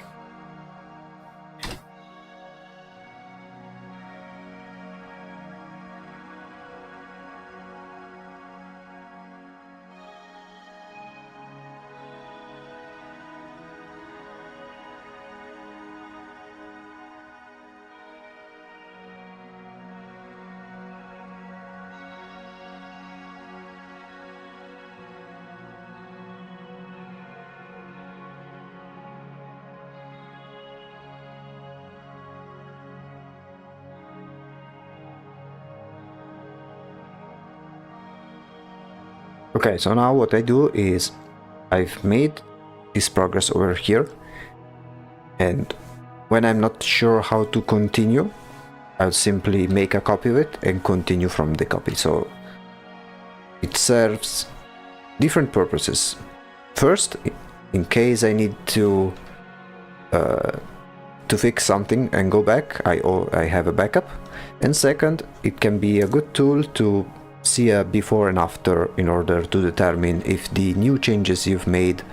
Okay, so now what I do is I've made this progress over here, and when I'm not sure how to continue, I'll simply make a copy of it and continue from the copy. So it serves different purposes. First, in case I need to fix something and go back, I have a backup. And second, it can be a good tool to see a before and after in order to determine if the new changes you've made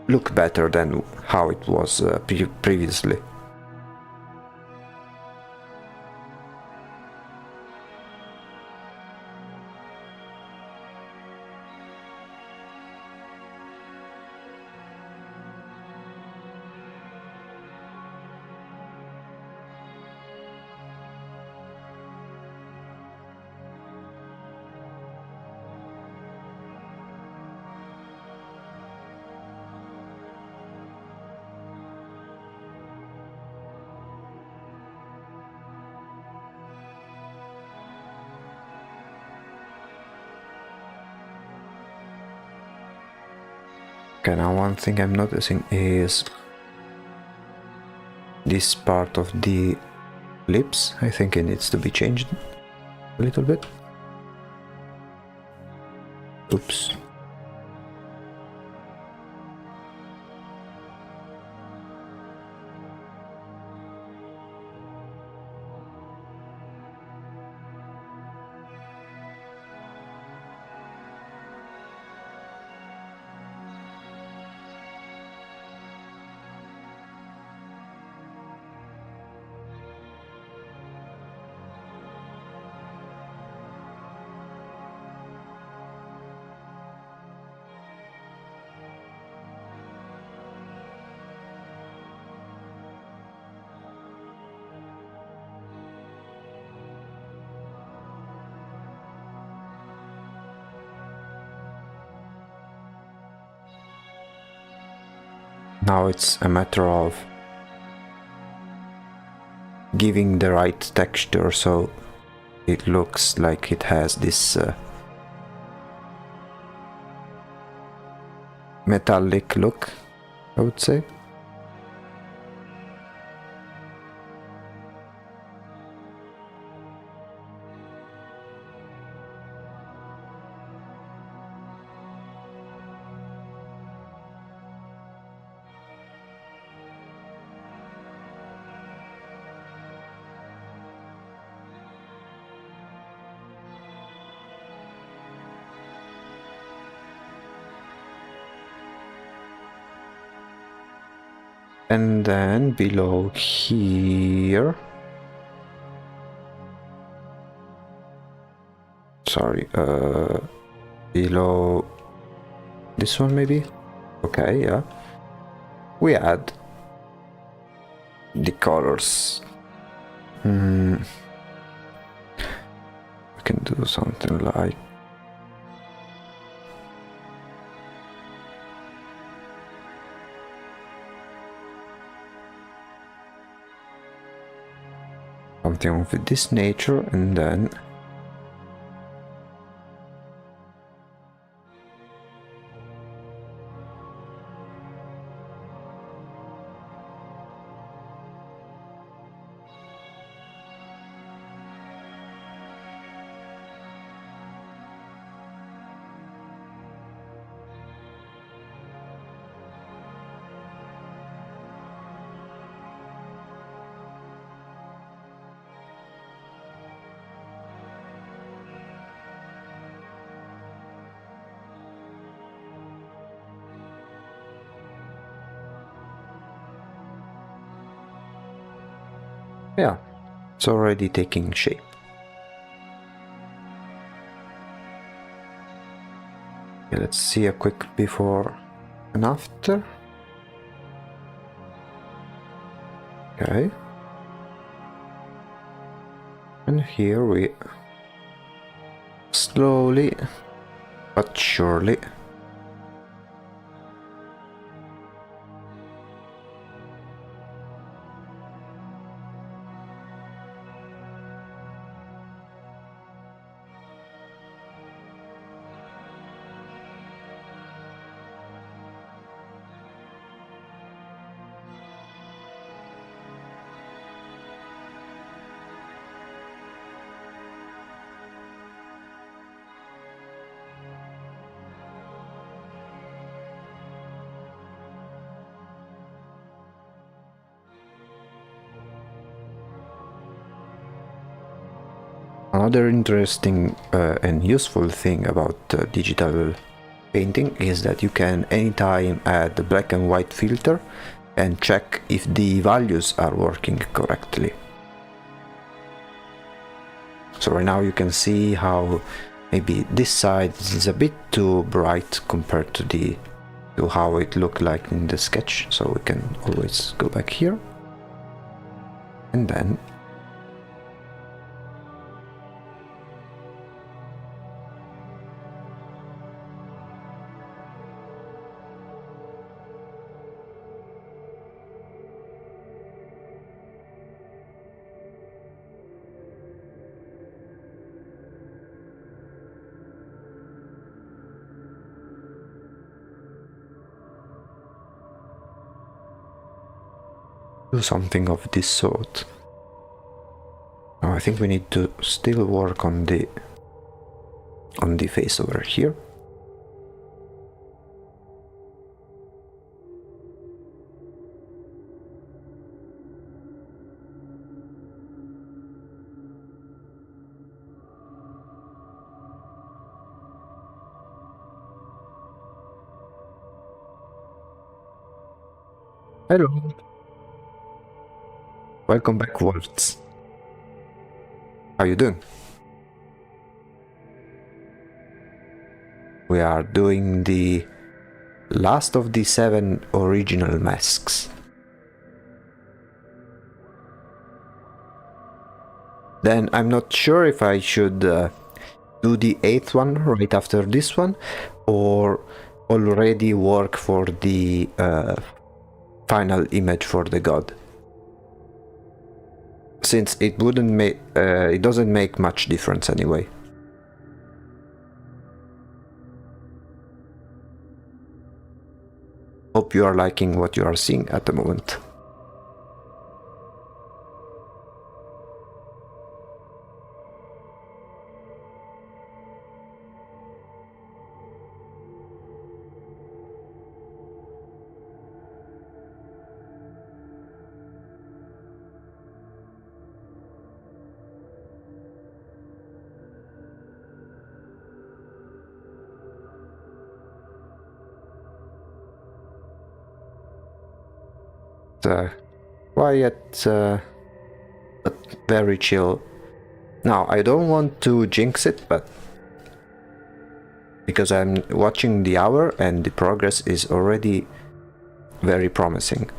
look better than how it was previously. Okay, now one thing I'm noticing is this part of the lips. I think it needs to be changed a little bit. Oops. Now it's a matter of giving the right texture so it looks like it has this metallic look, I would say. And then below here, sorry, below this one maybe? Okay, yeah. We add the colors. We can do something like something of this nature, and then yeah, it's already taking shape. Okay, let's see a quick before and after. Okay. And here we slowly but surely another interesting and useful thing about digital painting is that you can anytime add the black and white filter and check if the values are working correctly. So right now you can see how maybe this side is a bit too bright compared to how it looked like in the sketch. So we can always go back here and then do something of this sort. Oh, I think we need to still work on the face over here. Hello. Welcome back, Wolves. How you doing? We are doing the last of the 7 original masks. Then I'm not sure if I should do the 8th one right after this one, or already work for the final image for the god. Since it wouldn't make, it doesn't make much difference anyway. Hope you are liking what you are seeing at the moment. Quiet, but very chill. Now, I don't want to jinx it, but because I'm watching the hour and the progress is already very promising.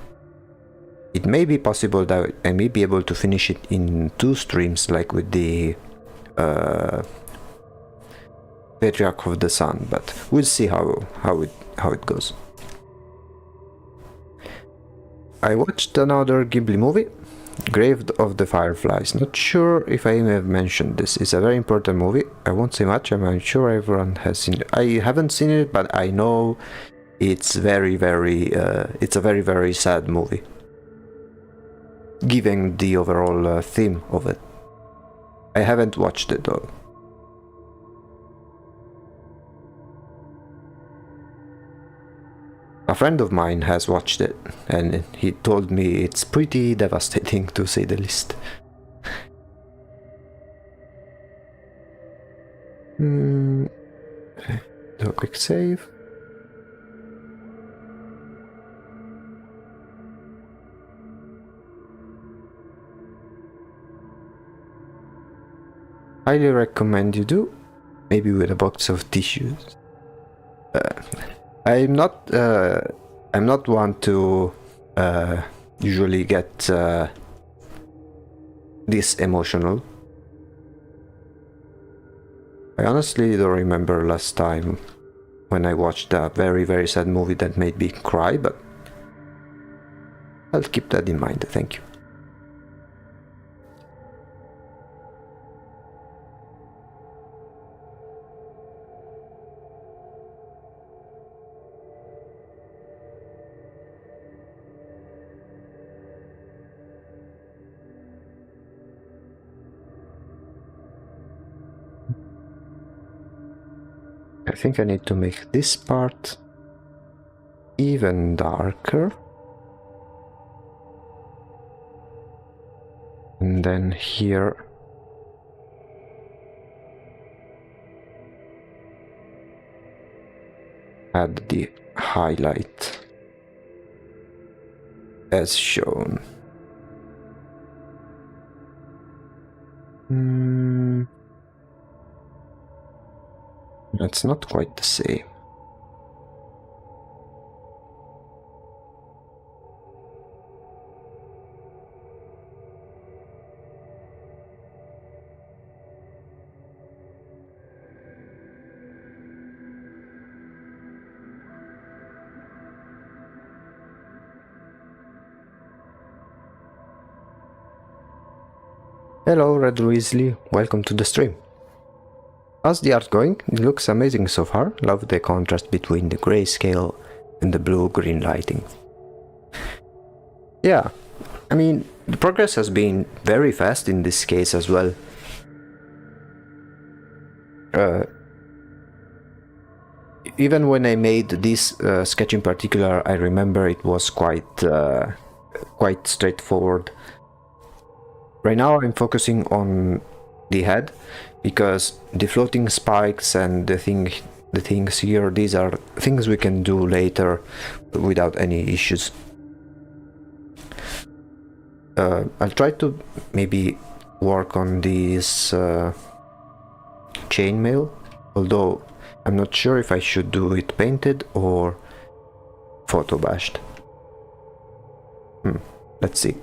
It may be possible that I may be able to finish it in 2 streams, like with the Patriarch of the Sun, but we'll see how it goes. I watched another Ghibli movie, Grave of the Fireflies. Not sure if I may have mentioned this. It's a very important movie. I won't say much. I'm sure everyone has seen it. I haven't seen it, but I know it's very, it's a very, very sad movie, given the overall theme of it. I haven't watched it though. A friend of mine has watched it, and he told me it's pretty devastating, to say the least. Do a quick save. Highly recommend you do, maybe with a box of tissues. I'm not one to usually get this emotional. I honestly don't remember last time when I watched a very, very sad movie that made me cry, but I'll keep that in mind, thank you. I think I need to make this part even darker. And then here add the highlight as shown. It's not quite the same. Hello, Red Weasley, welcome to the stream. How's the art going? It looks amazing so far. Love the contrast between the grayscale and the blue-green lighting. Yeah, I mean, the progress has been very fast in this case as well. Even when I made this sketch in particular, I remember it was quite straightforward. Right now I'm focusing on the head, because the floating spikes and the things here, these are things we can do later without any issues. I'll try to maybe work on this chainmail, although I'm not sure if I should do it painted or photo bashed. Let's see.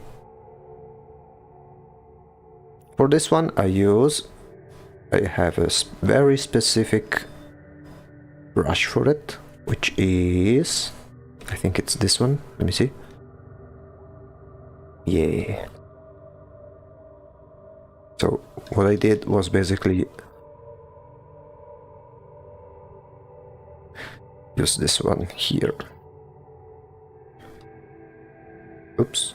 For this one I have a very specific brush for it, which is, I think it's this one. Let me see. Yeah. So what I did was basically use this one here. Oops.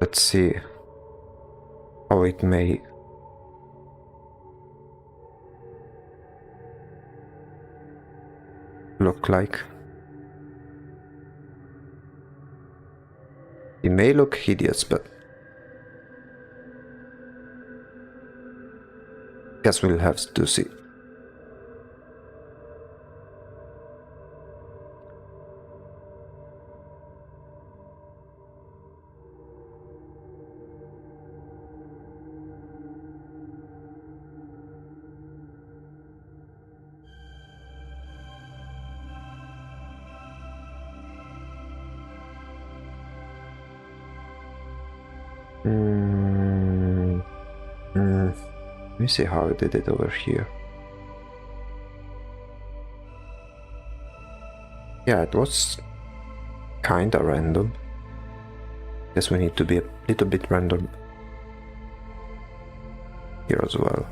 Let's see how it may look like. It may look hideous, but guess we'll have to see. Let me see how I did it over here. Yeah, it was kinda random. Guess we need to be a little bit random here as well.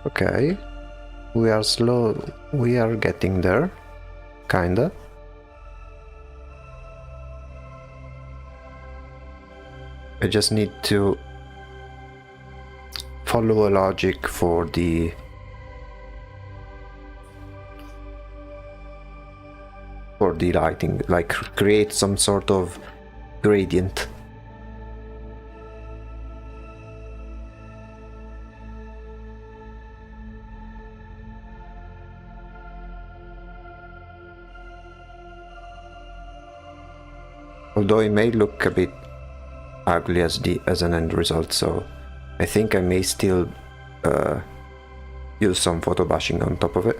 Okay, we are getting there, kinda. I just need to follow a logic for the lighting, like create some sort of gradient. Although it may look a bit ugly as an end result, so I think I may still use some photo bashing on top of it.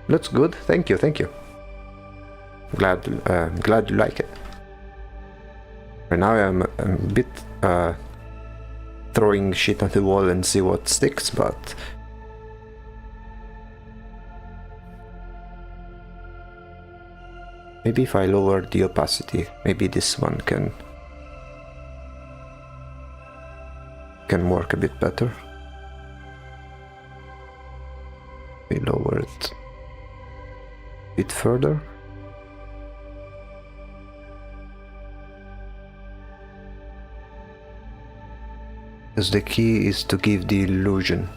Looks good, thank you. Glad you like it. Right now I'm a bit throwing shit at the wall and see what sticks, but maybe if I lower the opacity, maybe this one can work a bit better. We lower it a bit further. As the key is to give the illusion.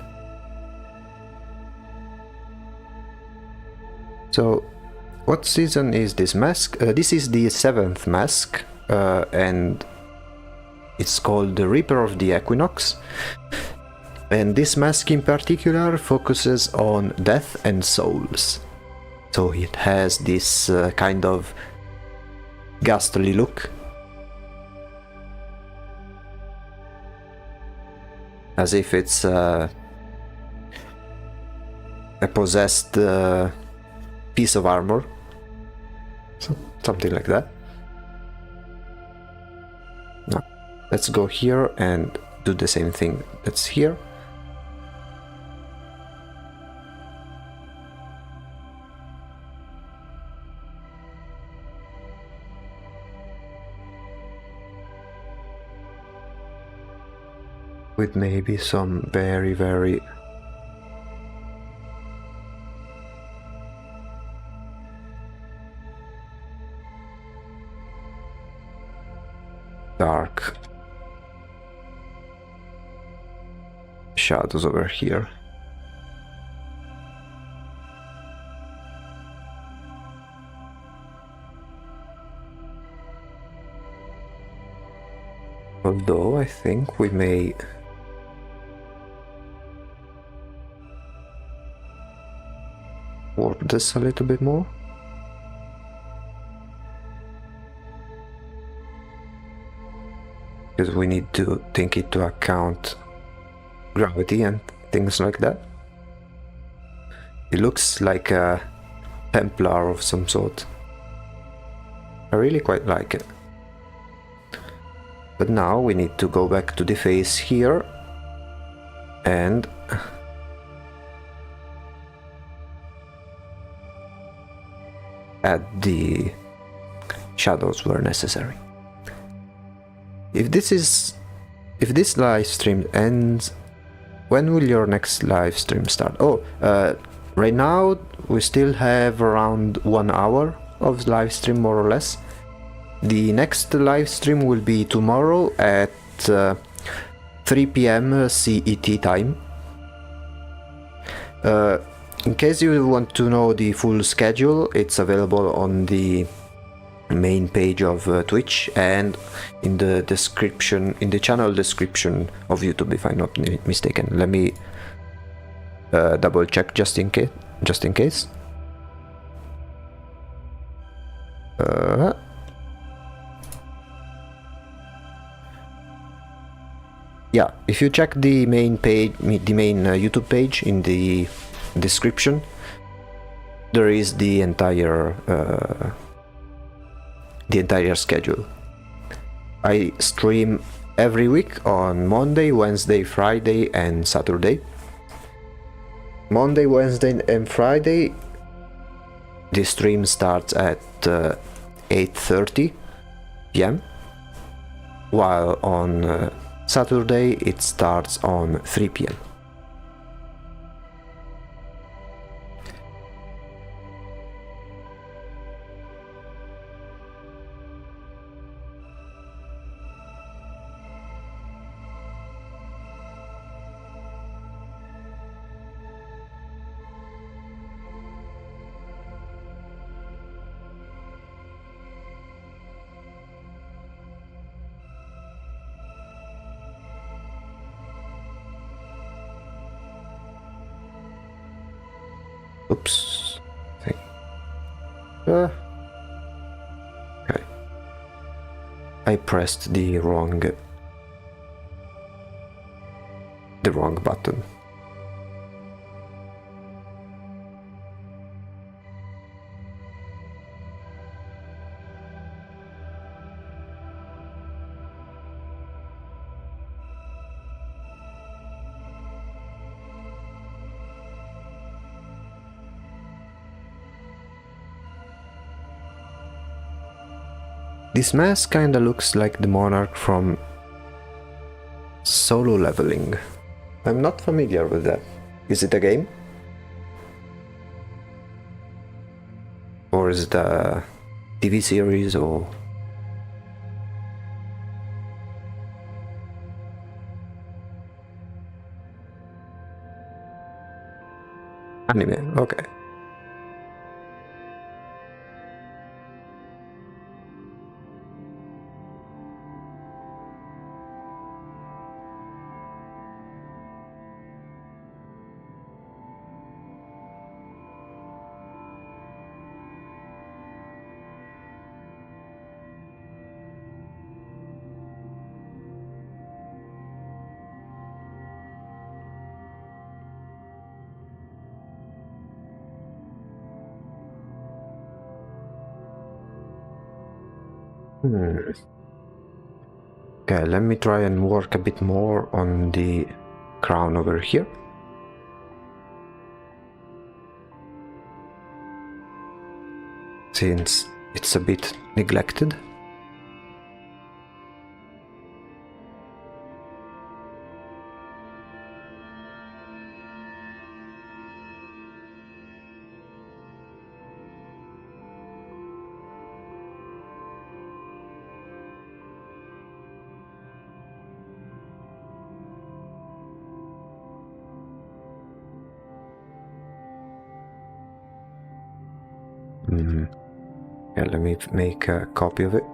So, what season is this mask? This is the 7th mask, and it's called the Reaper of the Equinox. And this mask in particular focuses on death and souls. So it has this kind of ghastly look. As if it's a possessed piece of armor. Something like that. Now, let's go here and do the same thing that's here. With maybe some very, very dark shadows over here. Although I think we may warp this a little bit more. Because we need to take into account gravity and things like that. It looks like a Templar of some sort. I really quite like it. But now we need to go back to the face here and add the shadows where necessary. If this live stream ends, when will your next live stream start? Oh, right now we still have around 1 hour of live stream, more or less. The next live stream will be tomorrow at 3 p.m. CET time. In case you want to know the full schedule, it's available on the main page of Twitch and in the description, in the channel description of YouTube, if I'm not mistaken. Let me double check just in case. Yeah, if you check the main page, the main YouTube page in the description, there is the entire schedule. I stream every week on Monday, Wednesday, Friday, and Saturday. Monday, Wednesday, and Friday, the stream starts at 8:30 p.m. while on Saturday it starts on 3 p.m. Oops. Okay. I pressed the wrong button. This mask kinda looks like the monarch from Solo Leveling. I'm not familiar with that. Is it a game? Or is it a TV series or... anime? Okay. Okay, let me try and work a bit more on the crown over here. Since it's a bit neglected. Yeah, let me make a copy of it.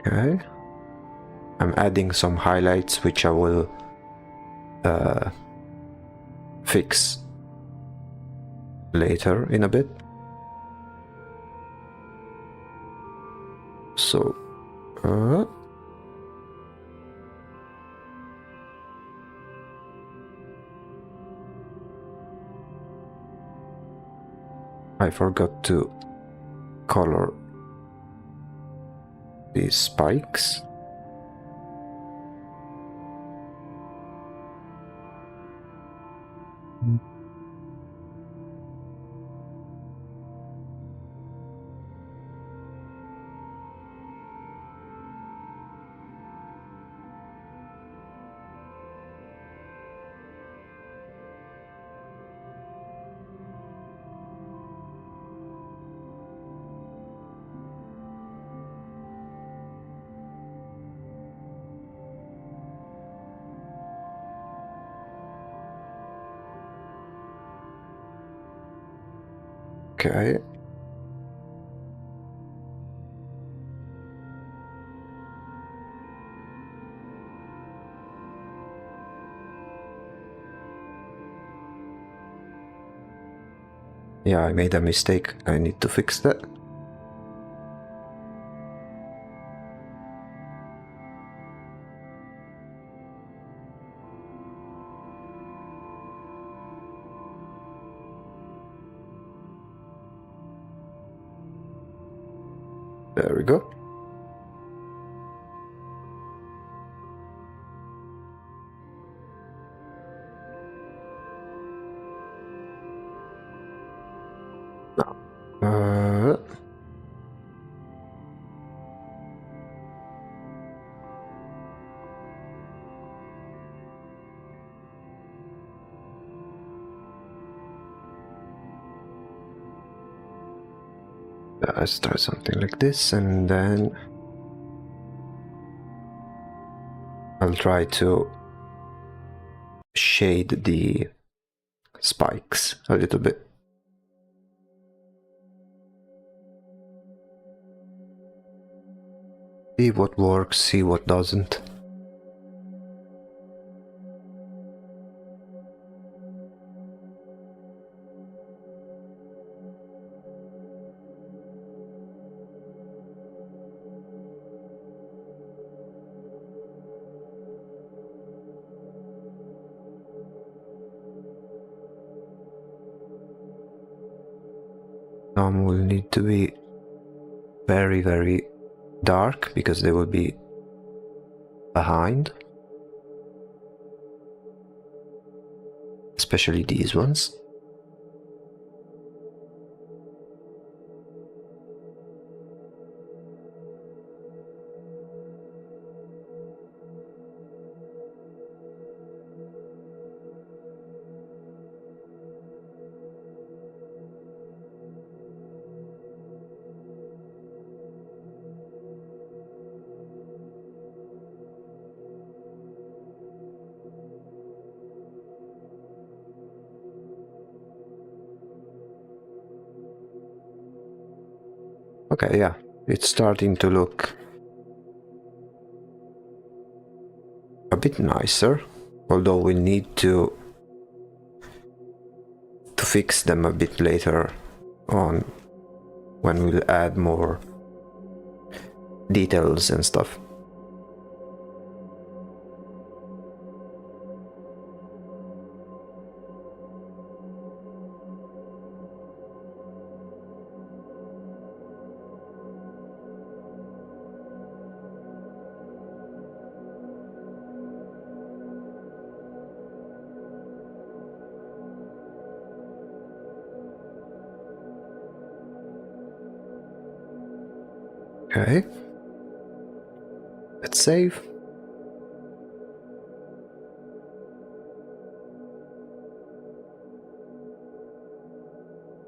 Okay. I'm adding some highlights which I will fix later in a bit. So, I forgot to color these spikes. Okay. Yeah, I made a mistake. I need to fix that. There we go. Now, let's try something like this, and then I'll try to shade the spikes a little bit. See what works, see what doesn't. Some will need to be very, very dark because they will be behind. Especially these ones. Okay, yeah, it's starting to look a bit nicer, although we need to fix them a bit later on when we'll add more details and stuff. Okay, let's save.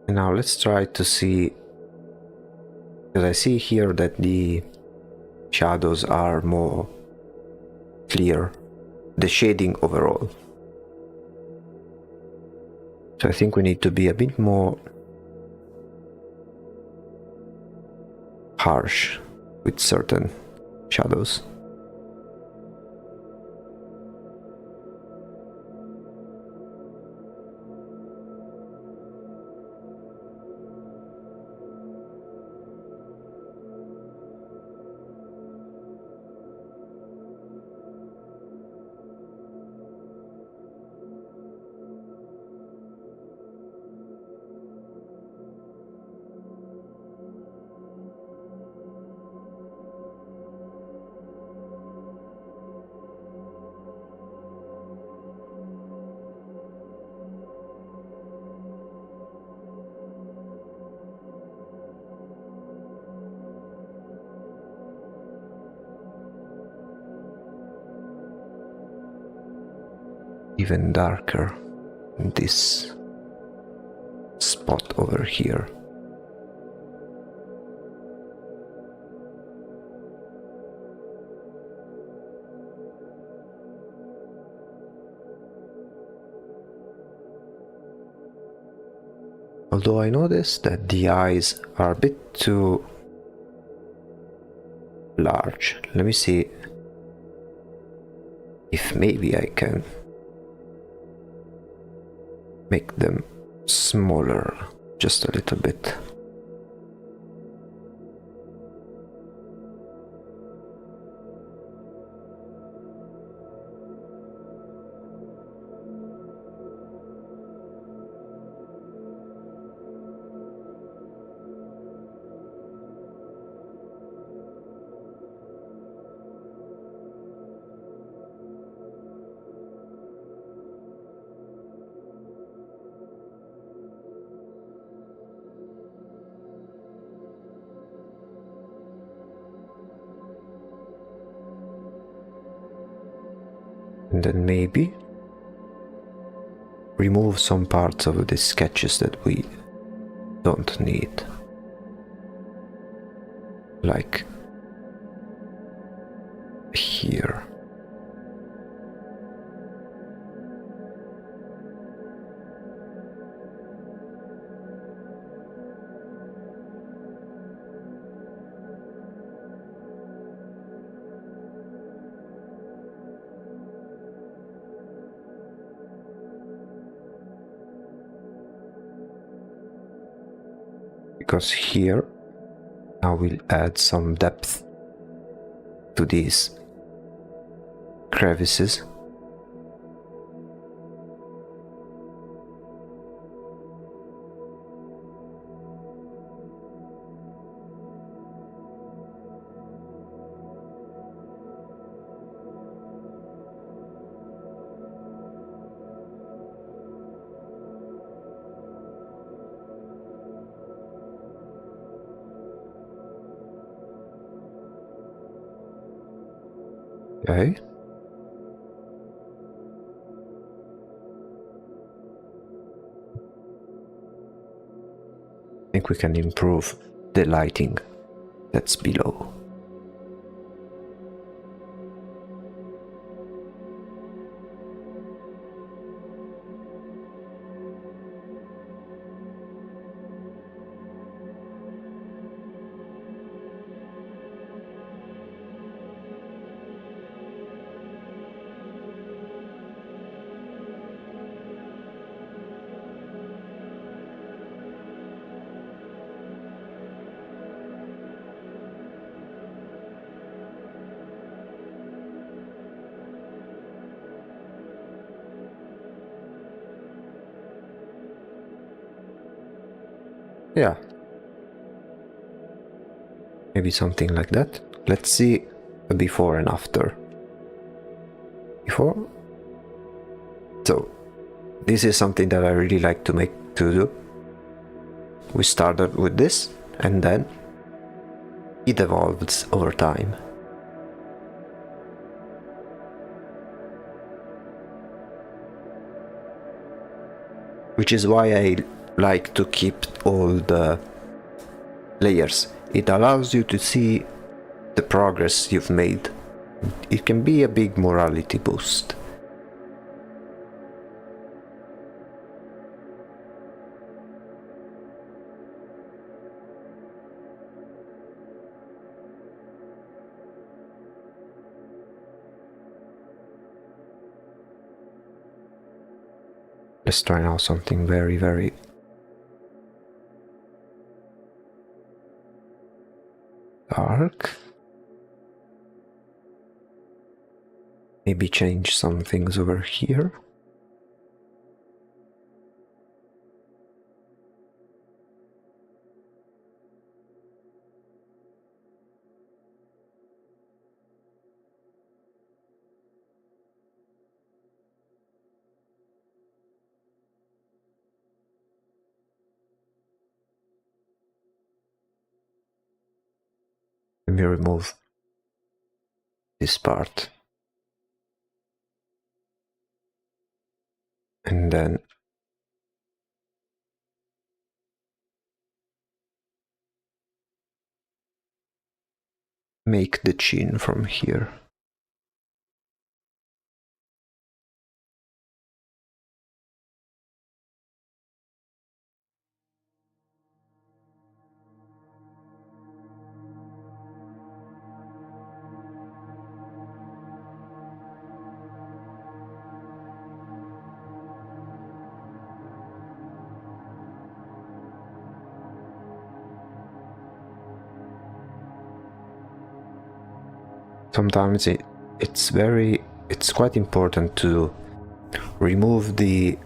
And now let's try to see, because I see here that the shadows are more clear, the shading overall. So I think we need to be a bit more harsh with certain shadows. Even darker in this spot over here. Although I noticed that the eyes are a bit too large. Let me see if maybe I can make them smaller just a little bit. And then maybe remove some parts of the sketches that we don't need. Like here. Because here now we'll add some depth to these crevices. Okay. I think we can improve the lighting that's below. Yeah. Maybe something like that. Let's see a before and after. Before. So this is something that I really like to do. We started with this and then it evolves over time. Which is why I like to keep all the layers. It allows you to see the progress you've made. It can be a big morality boost. Let's try now something very, very dark. Maybe change some things over here. Let me remove this part. And then make the chin from here. Sometimes it's quite important to remove the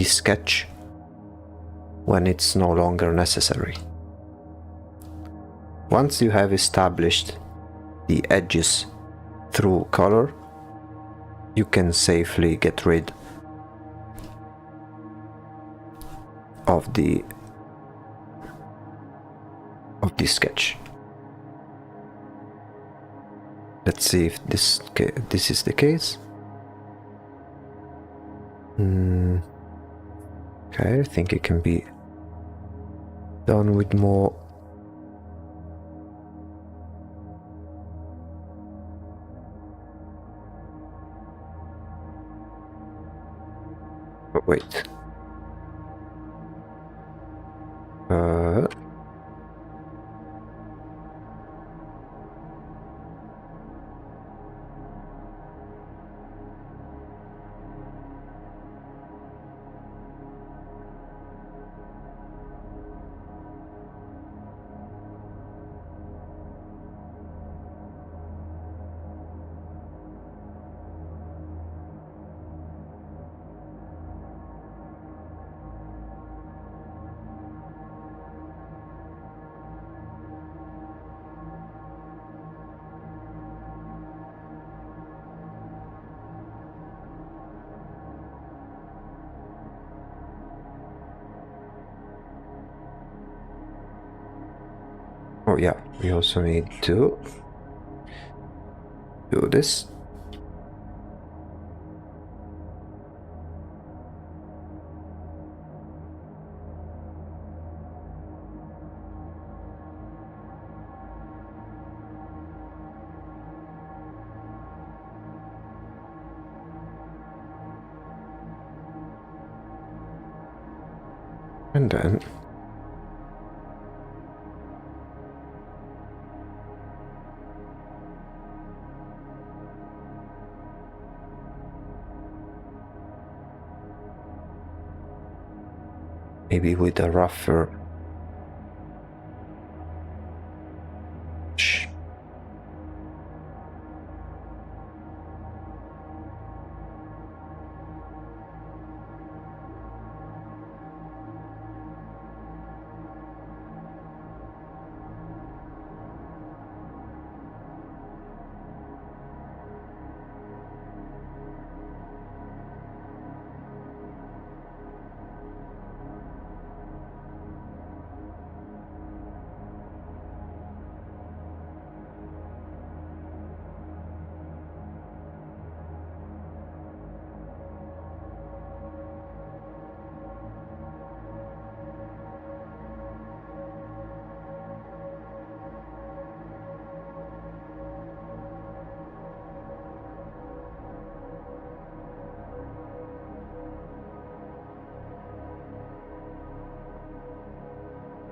sketch when it's no longer necessary. Once you have established the edges through color, you can safely get rid of the sketch. Let's see if this is the case. Okay, I think it can be done with more. Oh, wait. Oh yeah, we also need to do this. And then maybe with a rougher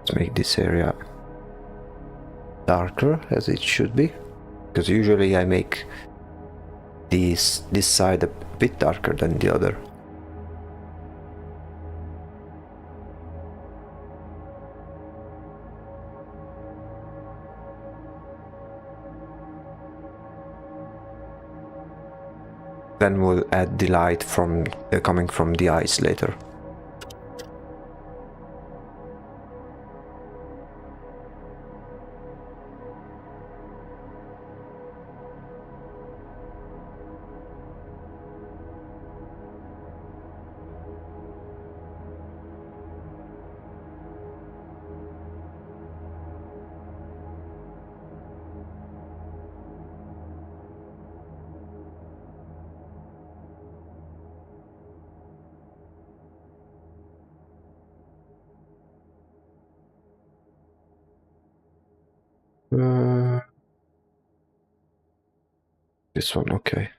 Let's make this area darker as it should be, because usually I make this side a bit darker than the other. Then we'll add the light from coming from the eyes later. This one, okay.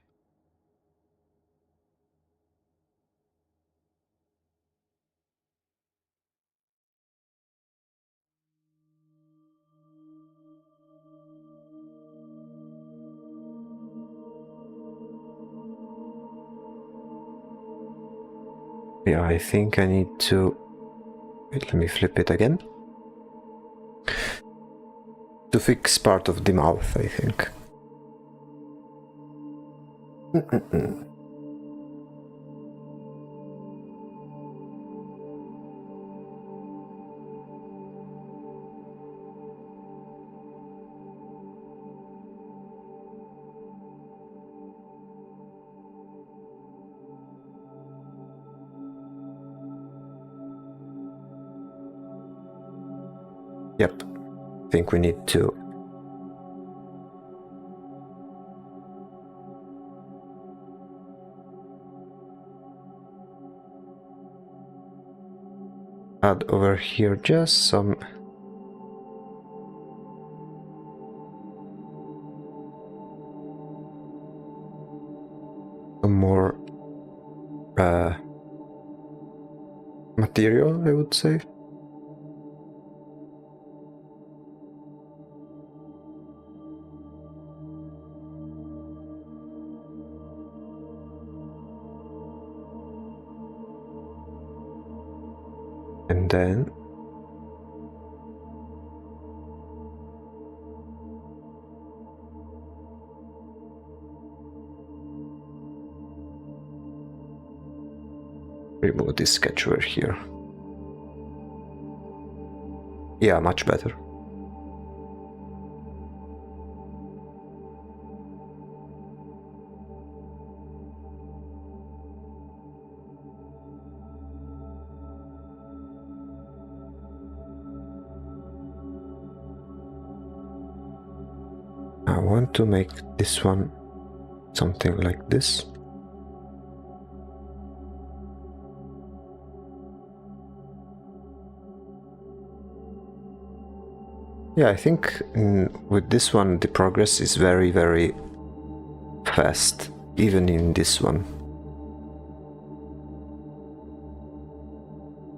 Yeah, I think I need to... Wait, let me flip it again. To fix part of the mouth, I think. Yep, I think we need to add over here just some more material, I would say. And then remove this sketch over here. Yeah, much better. I want to make this one something like this. Yeah, I think with this one the progress is very, very fast, even in this one.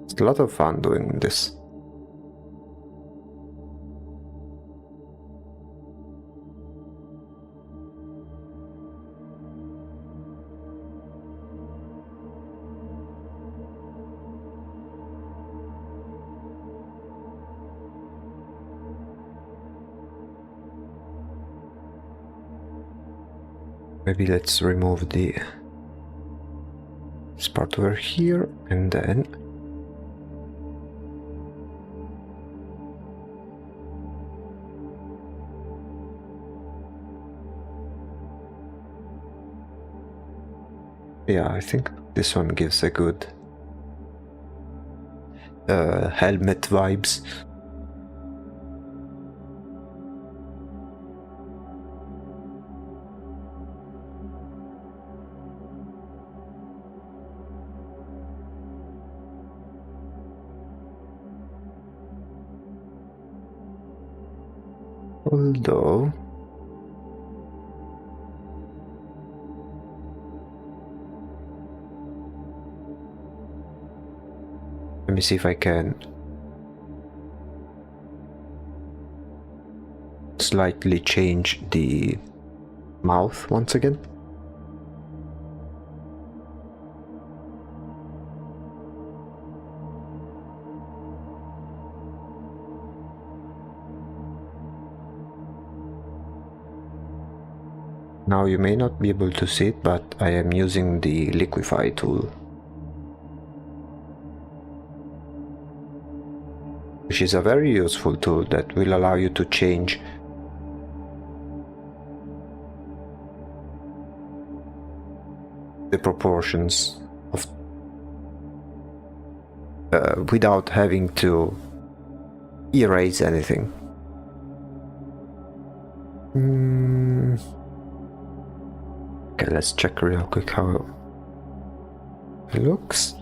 It's a lot of fun doing this. Maybe let's remove this part over here, and then yeah, I think this one gives a good helmet vibes. Although let me see if I can slightly change the mouth once again. Now you may not be able to see it, but I am using the liquify tool, which is a very useful tool that will allow you to change the proportions of without having to erase anything. Okay, let's check real quick how it looks.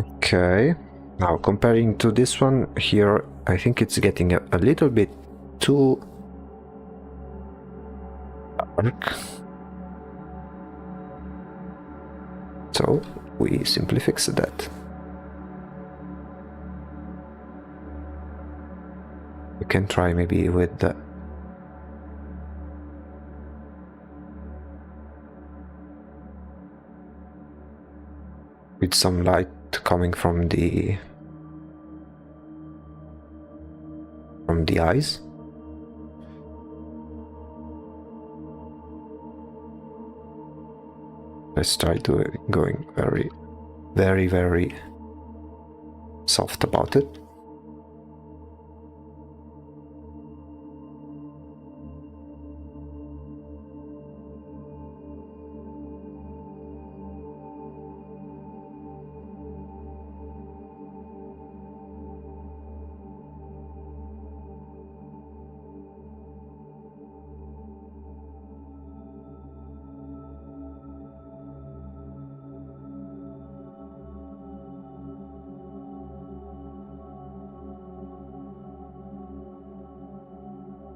Okay, now comparing to this one here, I think it's getting a little bit too dark. So we simply fixed that. You can try maybe with the with some light coming from the eyes. Let's try going very soft about it.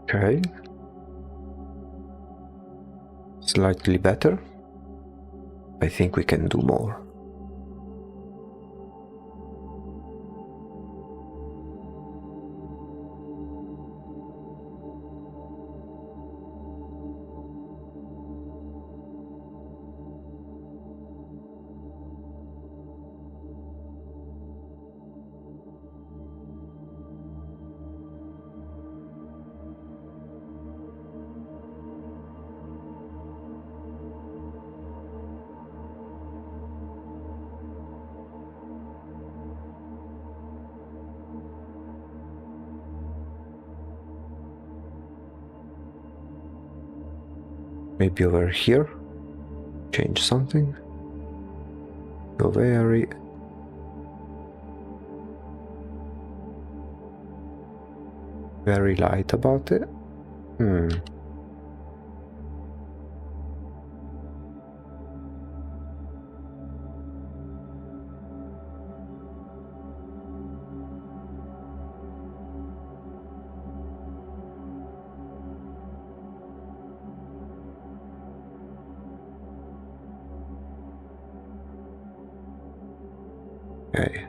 Okay, slightly better. I think we can do more. Maybe over here, change something. Go very light about it. Okay.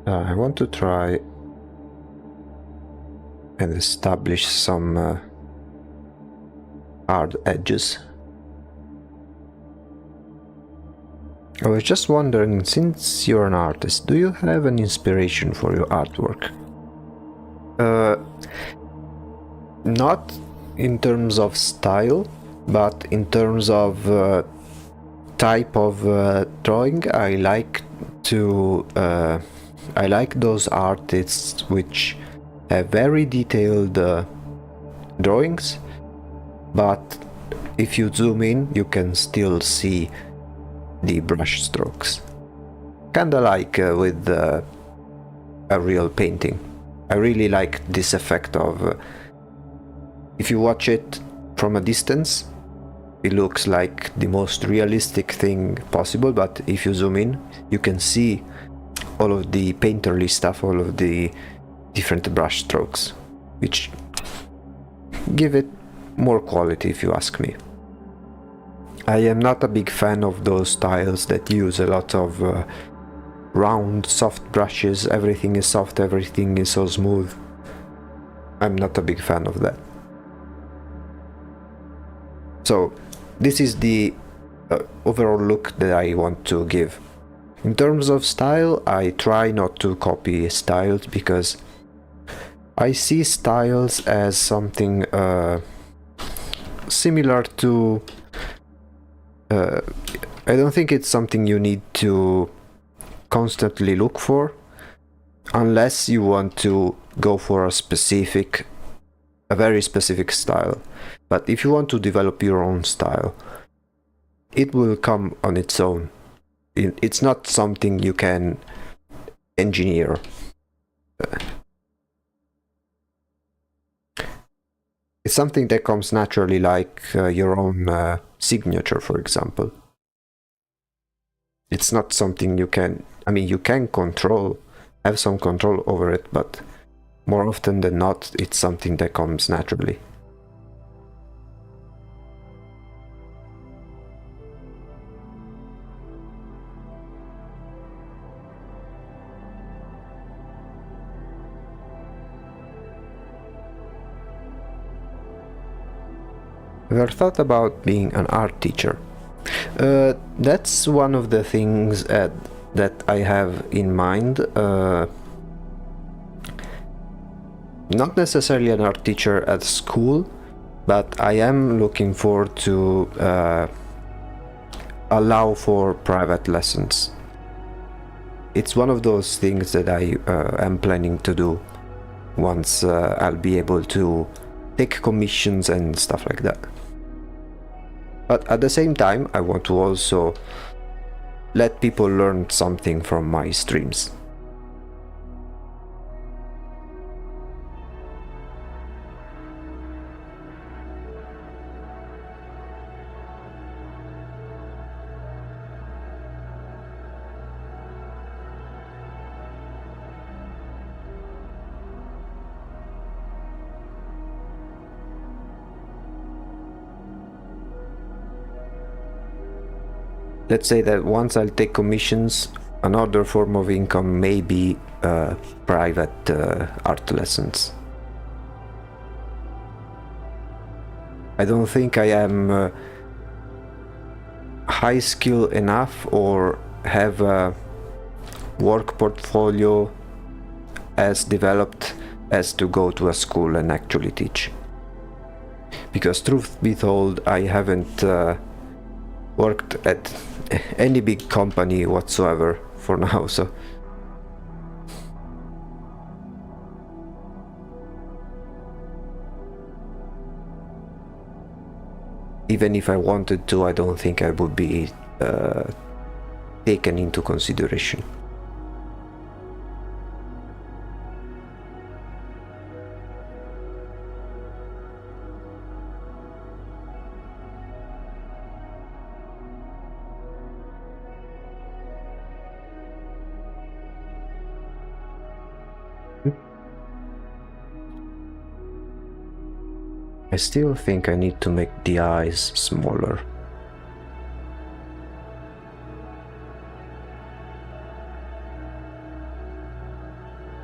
I want to try and establish some hard edges. I was just wondering, since you're an artist, do you have an inspiration for your artwork? Not in terms of style, but in terms of type of drawing. I like those artists which have very detailed drawings, but if you zoom in you can still see the brush strokes, kinda like with a real painting. I really like this effect of if you watch it from a distance, it looks like the most realistic thing possible, but if you zoom in, you can see all of the painterly stuff, all of the different brush strokes, which give it more quality if you ask me. I am not a big fan of those styles that use a lot of round, soft brushes. Everything is soft, everything is so smooth. I'm not a big fan of that. So this is the overall look that I want to give. In terms of style, I try not to copy styles because I see styles as something similar to... I don't think it's something you need to constantly look for, unless you want to go for a very specific style. But if you want to develop your own style, it will come on its own. It's not something you can engineer. It's something that comes naturally, like your own signature, for example. It's not something you can... I mean, you can have some control over it, but more often than not, it's something that comes naturally. Ever thought about being an art teacher? That's one of the things that I have in mind. Not necessarily an art teacher at school, but I am looking forward to allow for private lessons. It's one of those things that I am planning to do once I'll be able to take commissions and stuff like that. But at the same time, I want to also let people learn something from my streams. Let's say that once I'll take commissions, another form of income may be private art lessons. I don't think I am high skill enough or have a work portfolio as developed as to go to a school and actually teach. Because truth be told, I haven't worked at any big company whatsoever for now, so even if I wanted to, I don't think I would be taken into consideration. I still think I need to make the eyes smaller.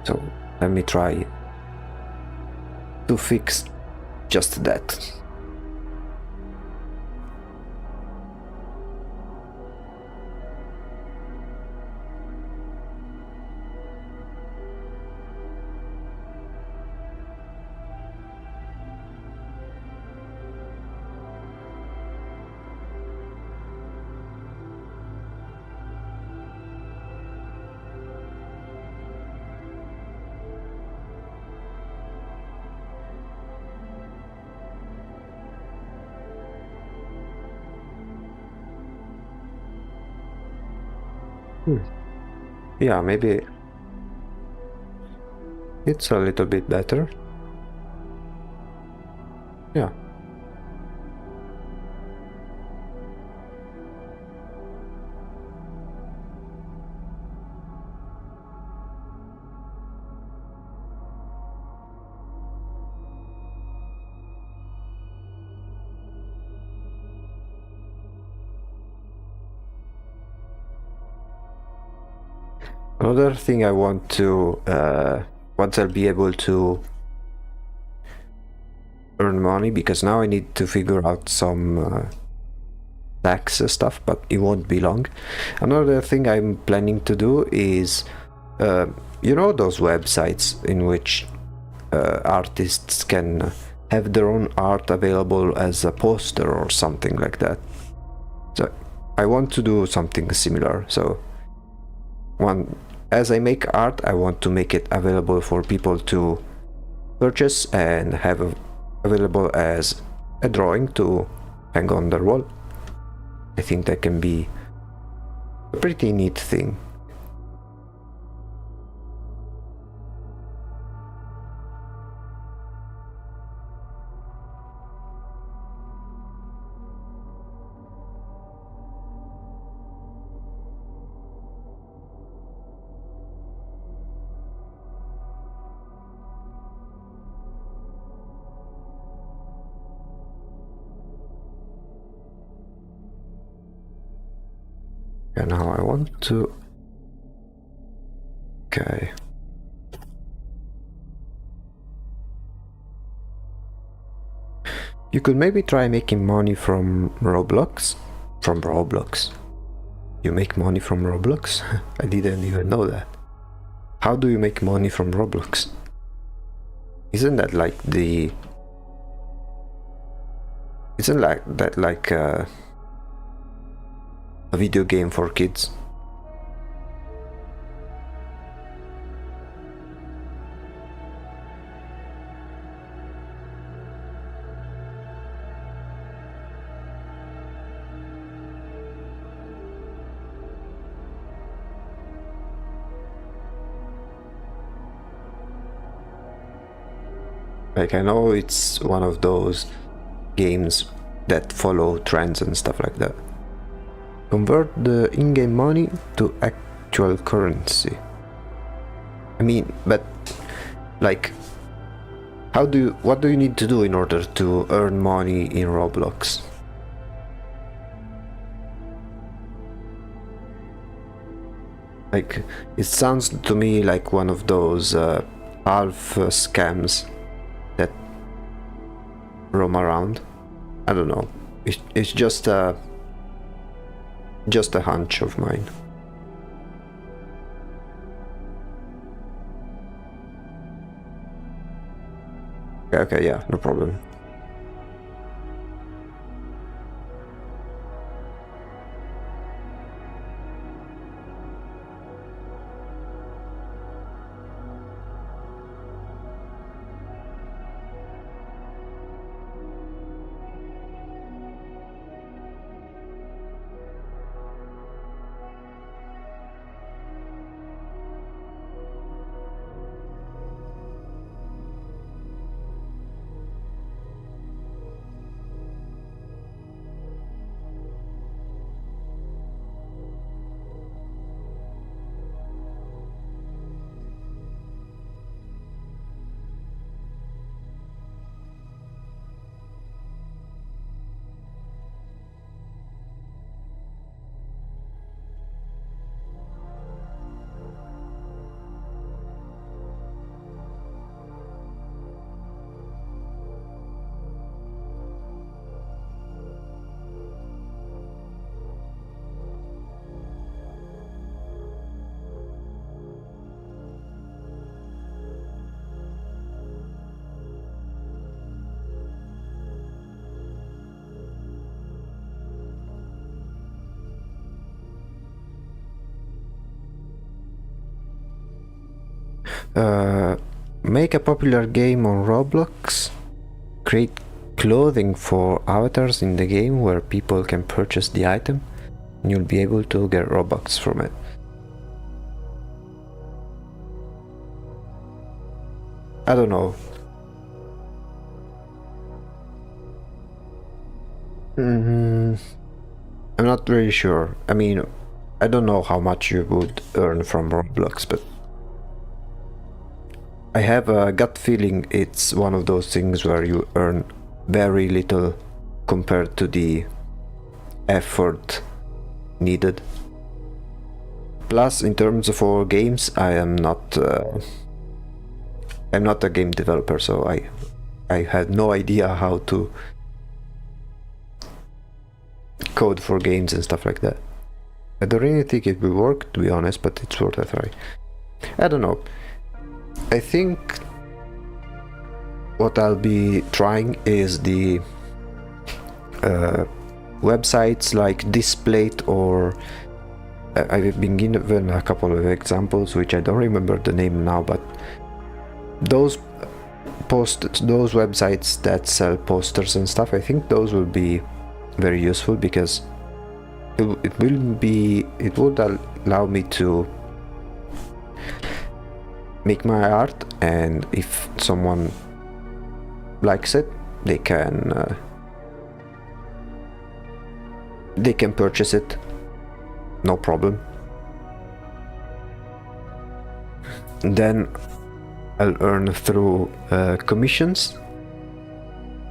So let me try to fix just that. Yeah, maybe it's a little bit better. Yeah. Another thing I want to, once I'll be able to earn money, because now I need to figure out some tax stuff, but it won't be long. Another thing I'm planning to do is, you know, those websites in which artists can have their own art available as a poster or something like that. So I want to do something similar. So as I make art, I want to make it available for people to purchase and have available as a drawing to hang on their wall. I think that can be a pretty neat thing. And now I want to... Okay. You could maybe try making money from Roblox. From Roblox. You make money from Roblox? I didn't even know that. How do you make money from Roblox? Isn't that like the... Isn't like that like a video game for kids? Like, I know it's one of those games that follow trends and stuff like that. Convert the in-game money to actual currency. I mean, but like, what do you need to do in order to earn money in Roblox? Like, it sounds to me like one of those half scams that roam around. I don't know. It's just a hunch of mine. Okay, yeah, no problem. Make a popular game on Roblox. Create clothing for avatars in the game where people can purchase the item, and you'll be able to get Robux from it. I don't know. I'm not really sure. I mean, I don't know how much you would earn from Roblox, but I have a gut feeling it's one of those things where you earn very little compared to the effort needed. Plus, in terms of all games, I'm not a game developer, so I had no idea how to code for games and stuff like that. I don't really think it will work, to be honest, but it's worth a try. I don't know. I think what I'll be trying is the websites like Displate, or I've been given a couple of examples which I don't remember the name now, but those websites that sell posters and stuff, I think those will be very useful, because it would allow me to make my art, and if someone likes it, they can purchase it, no problem. And then I'll earn through commissions,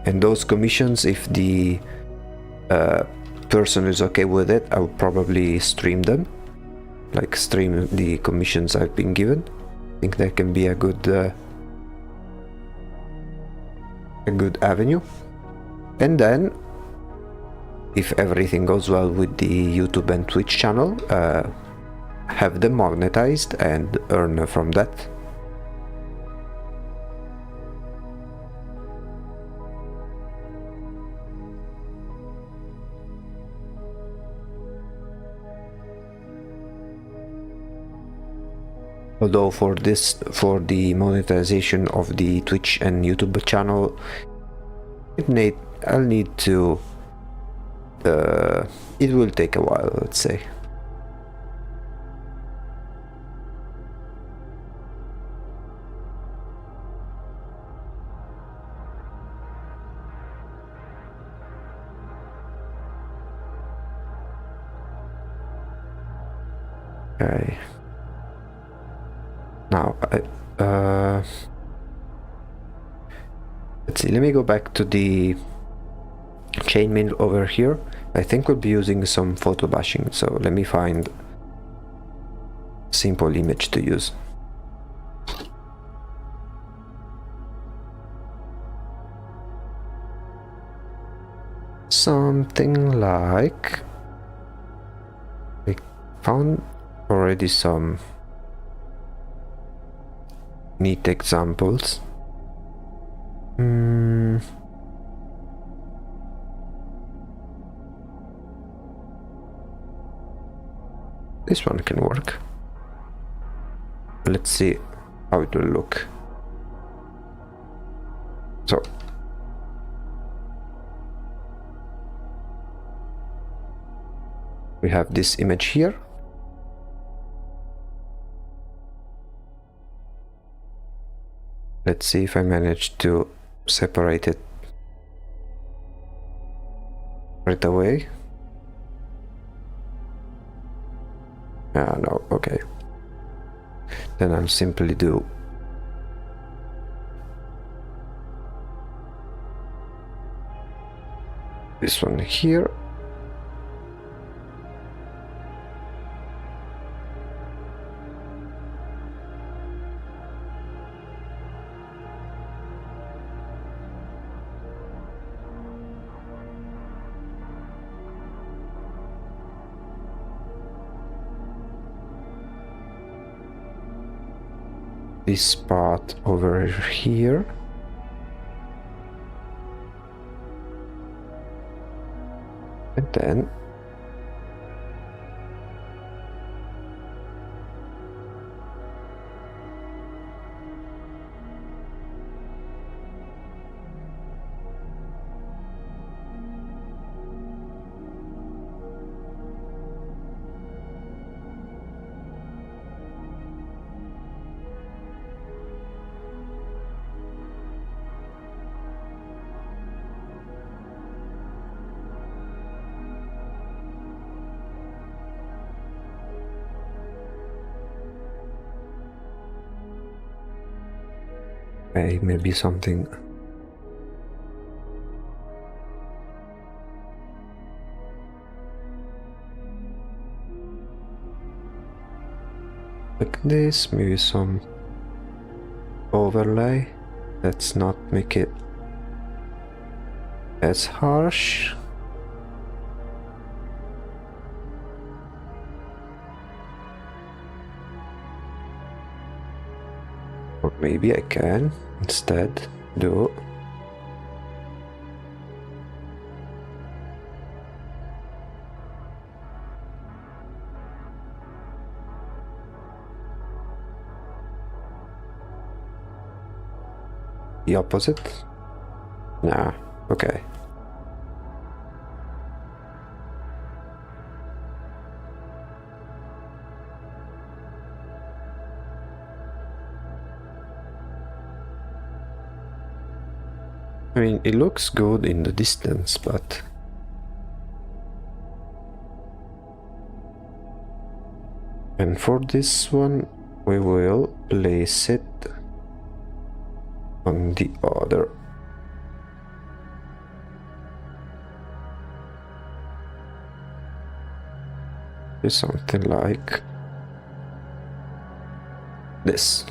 and those commissions, if the person is okay with it, I'll probably stream them, like stream the commissions I've been given. I think that can be a good avenue. And then, if everything goes well with the YouTube and Twitch channel, have them monetized and earn from that. Although for the monetization of the Twitch and YouTube channel, I'll need to it will take a while, let's say. Okay. Now, let's see, let me go back to the chainmail over here. I think we'll be using some photo bashing, so let me find a simple image to use. Something like... I found already some neat examples. This one can work. Let's see how it will look. So we have this image here. Let's see if I manage to separate it right away. No, okay. Then I'll simply do this one here. This part over here. And then maybe something. like this, maybe some overlay. Let's not make it as harsh. Or maybe I can instead do the opposite. Nah, okay. I mean, it looks good in the distance, but and for this one we will place it on the other. Something like this.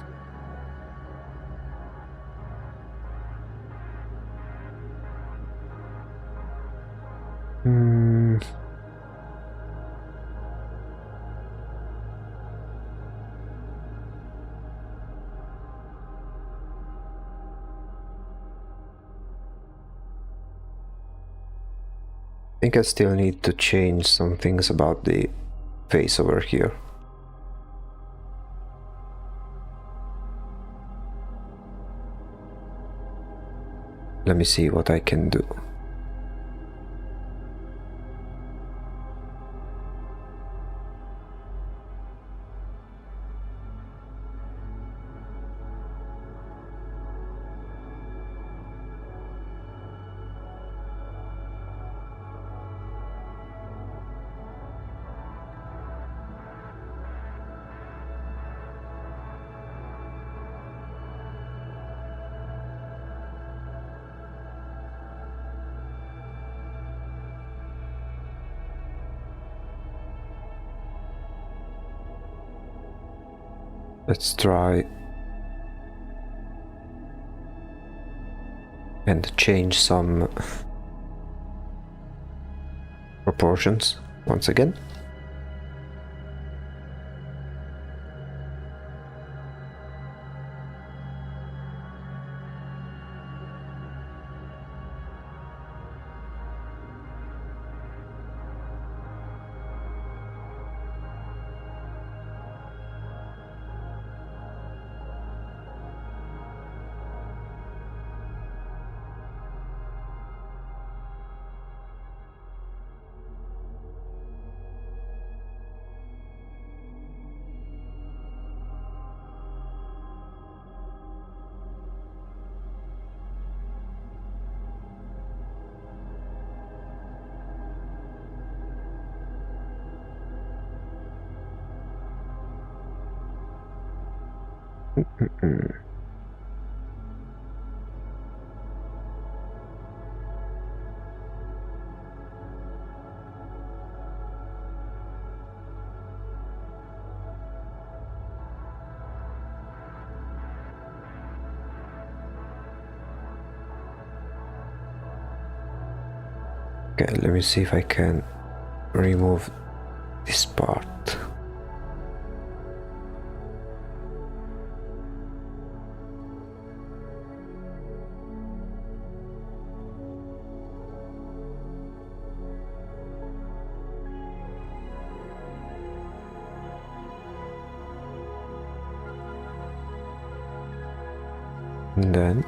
I think I still need to change some things about the face over here. Let me see what I can do. Let's try and change some proportions once again. Okay, let me see if I can remove this part. And then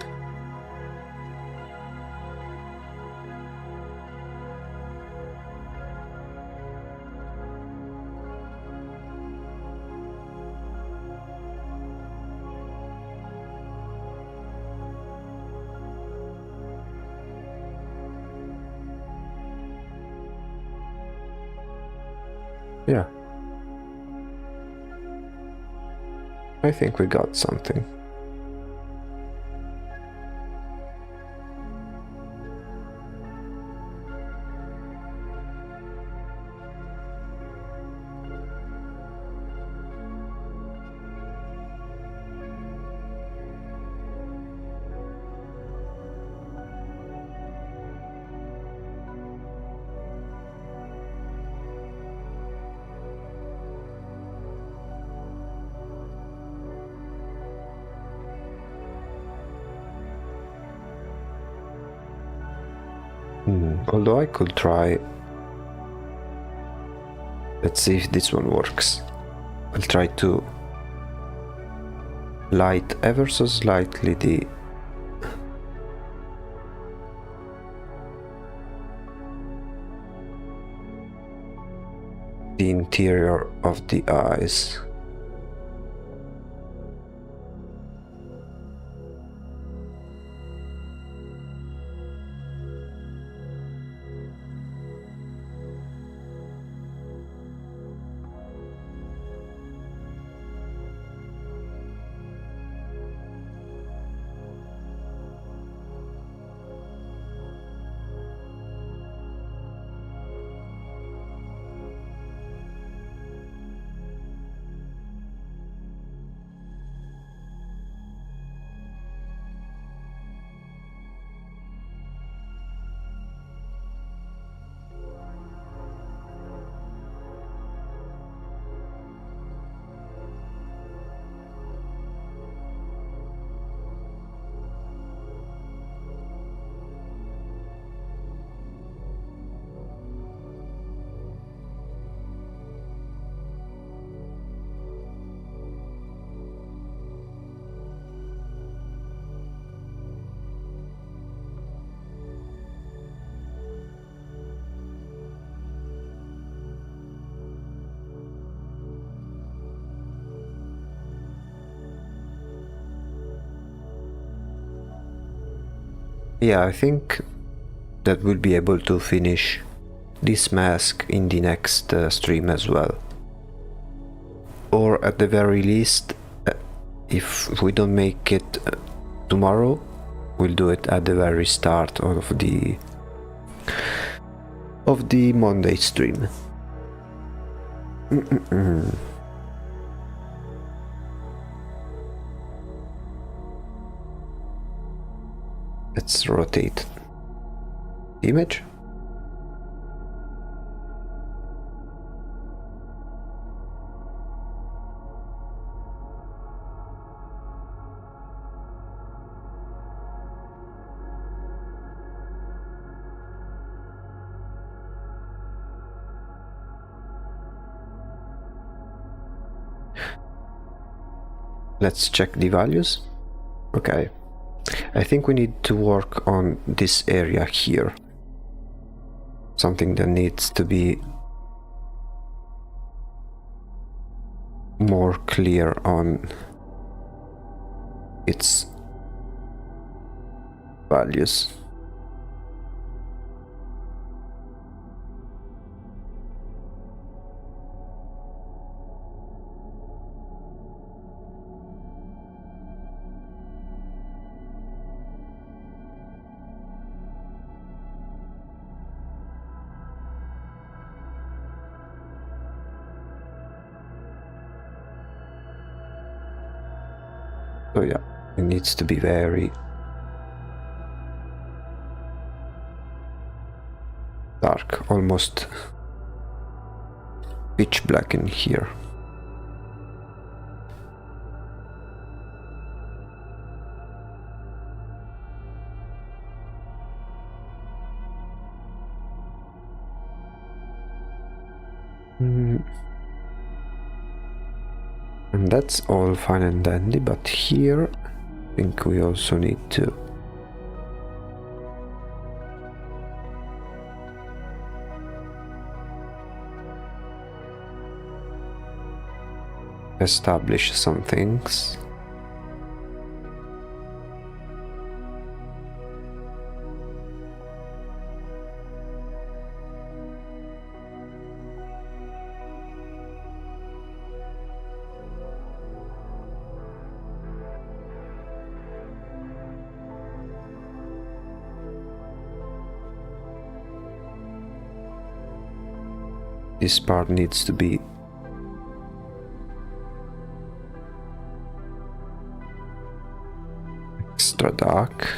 yeah, I think we got something. Although I could try. Let's see if this one works. I'll try to light ever so slightly the interior of the eyes. Yeah, I think that we'll be able to finish this mask in the next stream as well. Or at the very least, if we don't make it tomorrow, we'll do it at the very start of the Monday stream. Let's rotate the image. Let's check the values. Okay. I think we need to work on this area here. Something that needs to be more clear on its values. So yeah, it needs to be very dark, almost pitch black in here. And that's all fine and dandy, but here I think we also need to establish some things. This part needs to be extra dark.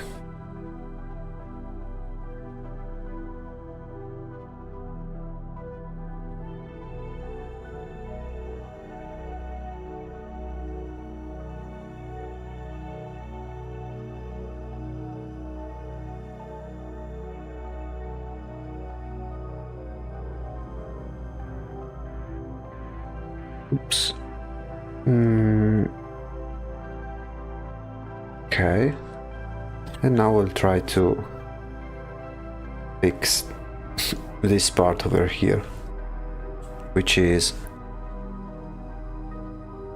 Oops. Okay. And now we'll try to fix this part over here, which is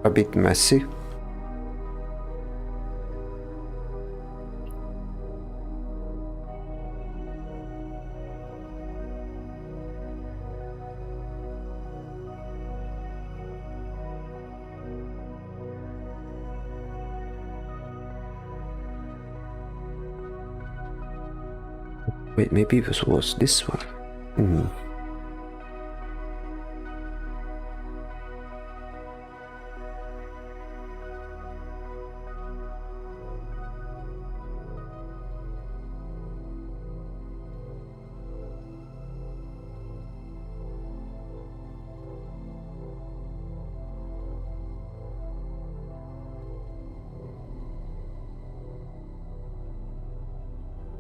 a bit messy. Wait, maybe this was this one.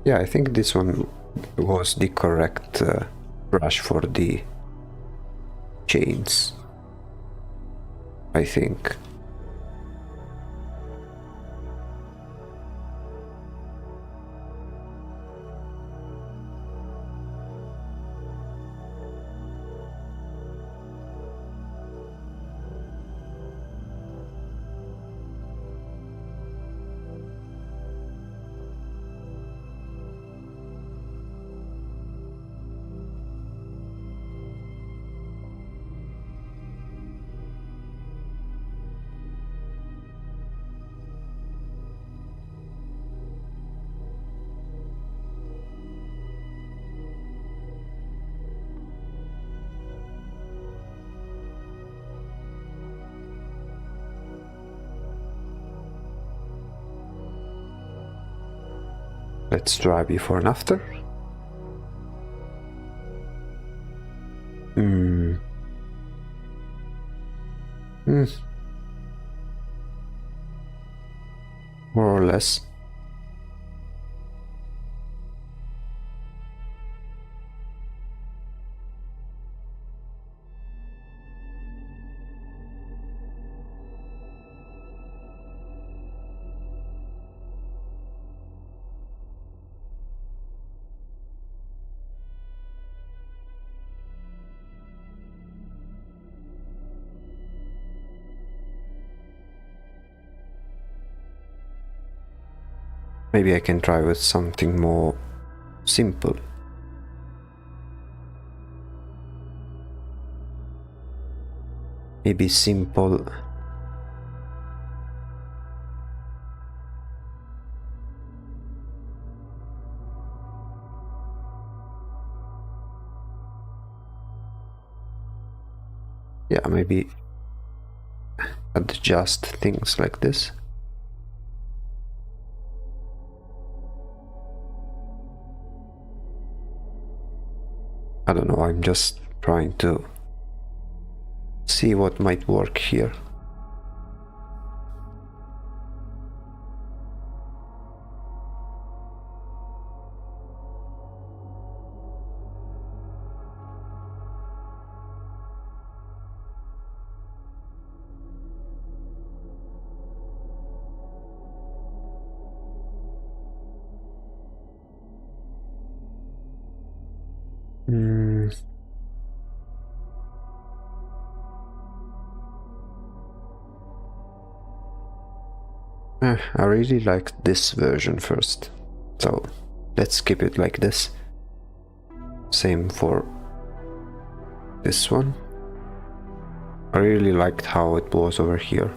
Yeah, I think this one was the correct brush for the chains, I think. Let's try before and after. More or less. Maybe I can try with something more simple. Maybe simple. Yeah, maybe adjust things like this. I don't know, I'm just trying to see what might work here. I really like this version first, so let's keep it like this. Same for this one. I really liked how it was over here.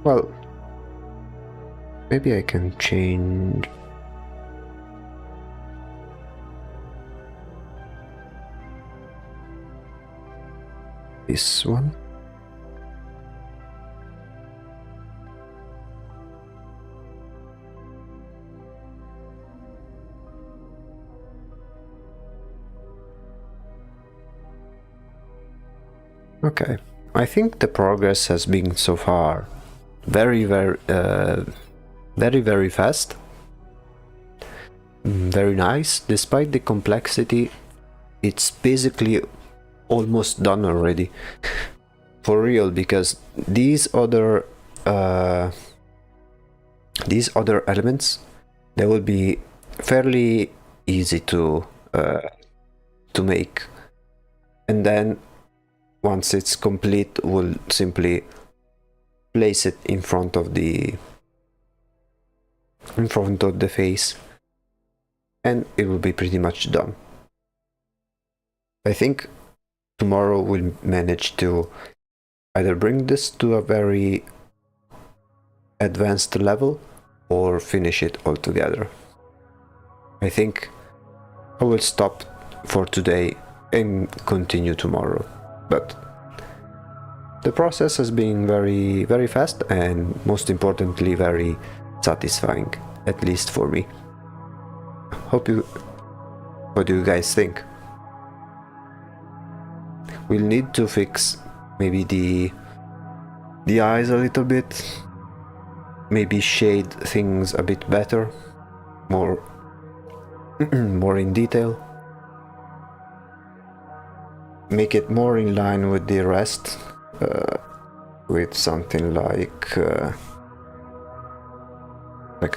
Well, maybe I can change this one. Okay, I think the progress has been so far very very fast, very nice. Despite the complexity, it's basically almost done already, for real, because these other elements, they will be fairly easy to make, and then once it's complete, we'll simply place it in front of the face, and it will be pretty much done. I think tomorrow we'll manage to either bring this to a very advanced level or finish it altogether. I think I will stop for today and continue tomorrow, but the process has been very, very fast and most importantly very satisfying, at least for me. What do you guys think? We'll need to fix maybe the eyes a little bit, maybe shade things a bit better, more more in detail, make it more in line with the rest, with something like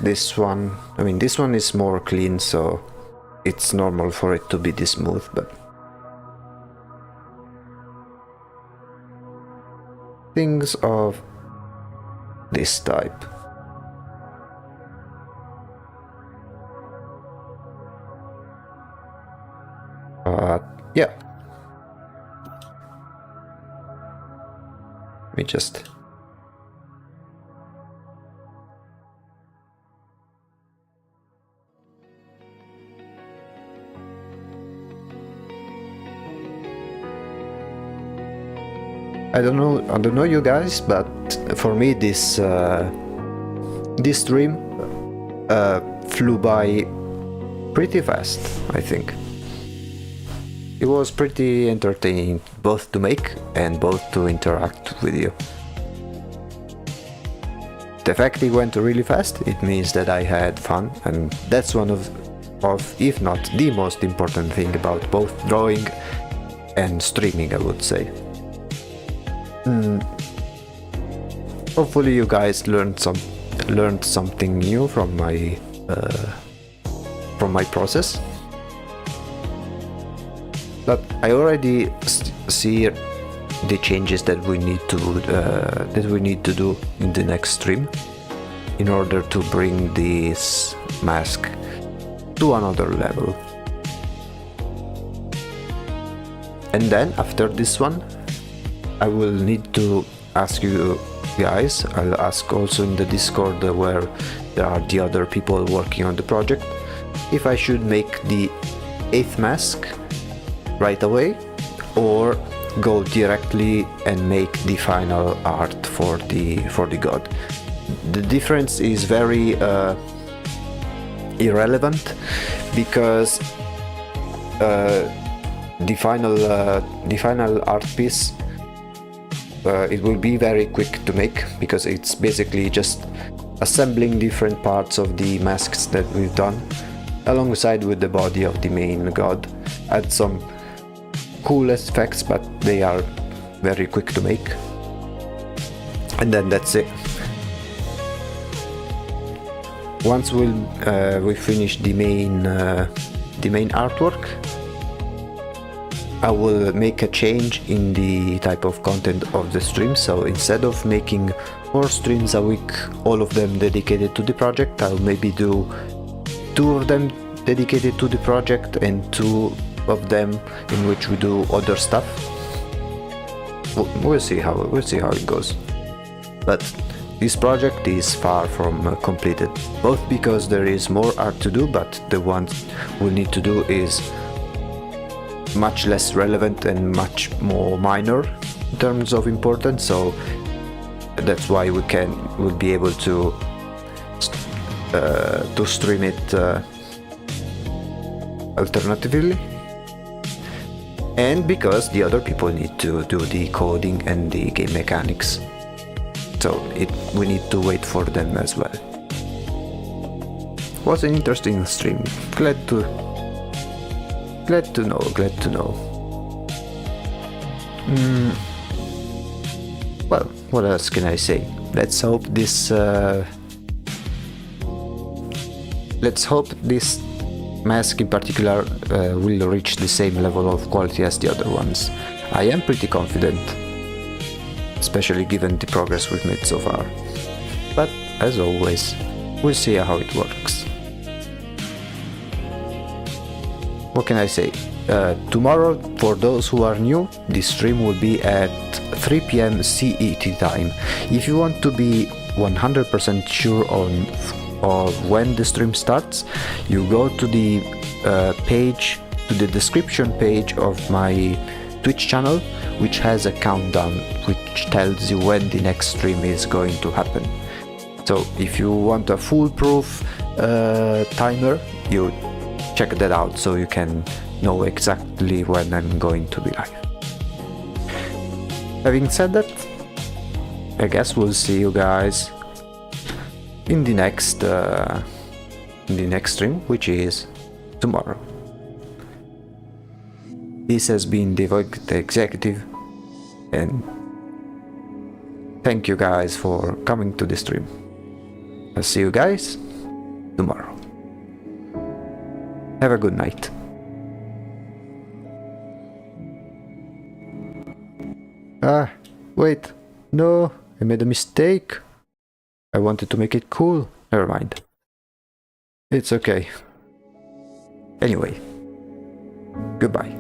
this one. I mean, this one is more clean, so it's normal for it to be this smooth, but things of this type. Yeah. Let me just... I don't know you guys, but for me this stream flew by pretty fast, I think. It was pretty entertaining both to make and both to interact with you. The fact it went really fast, it means that I had fun, and that's one of if not the most important thing about both drawing and streaming, I would say. Hopefully you guys learned something new from my process. But I already see the changes that we need to do in the next stream in order to bring this mask to another level. And then after this one, I will need to ask you guys, I'll ask also in the Discord where there are the other people working on the project, if I should make the 8th mask right away or go directly and make the final art for the god. The difference is very irrelevant, because the final art piece, it will be very quick to make, because it's basically just assembling different parts of the masks that we've done alongside with the body of the main god. Add some cool effects, but they are very quick to make, and then that's it. Once we finish the main artwork, I will make a change in the type of content of the stream. So instead of making 4 streams a week, all of them dedicated to the project, I'll maybe do 2 of them dedicated to the project and 2 of them in which we do other stuff. We'll see how it goes. But this project is far from completed, both because there is more art to do, but the one we need to do is much less relevant and much more minor in terms of importance, so that's why we'll be able to stream it alternatively, and because the other people need to do the coding and the game mechanics. So we need to wait for them as well. Was an interesting stream. Glad to know. Well, what else can I say? Let's hope this mask in particular will reach the same level of quality as the other ones. I am pretty confident, especially given the progress we've made so far. But as always, we'll see how it works. What can I say? Tomorrow, for those who are new, this stream will be at 3 PM CET time. If you want to be 100% sure on when the stream starts, you go to the description page of my Twitch channel, which has a countdown which tells you when the next stream is going to happen. So if you want a foolproof timer, you check that out so you can know exactly when I'm going to be live. Having said that, I guess we'll see you guys in the next stream, which is tomorrow. This has been detaield the Executive, and thank you guys for coming to the stream. I'll see you guys tomorrow. Have a good night. Ah, wait. No, I made a mistake. I wanted to make it cool. Never mind. It's okay. Anyway, goodbye.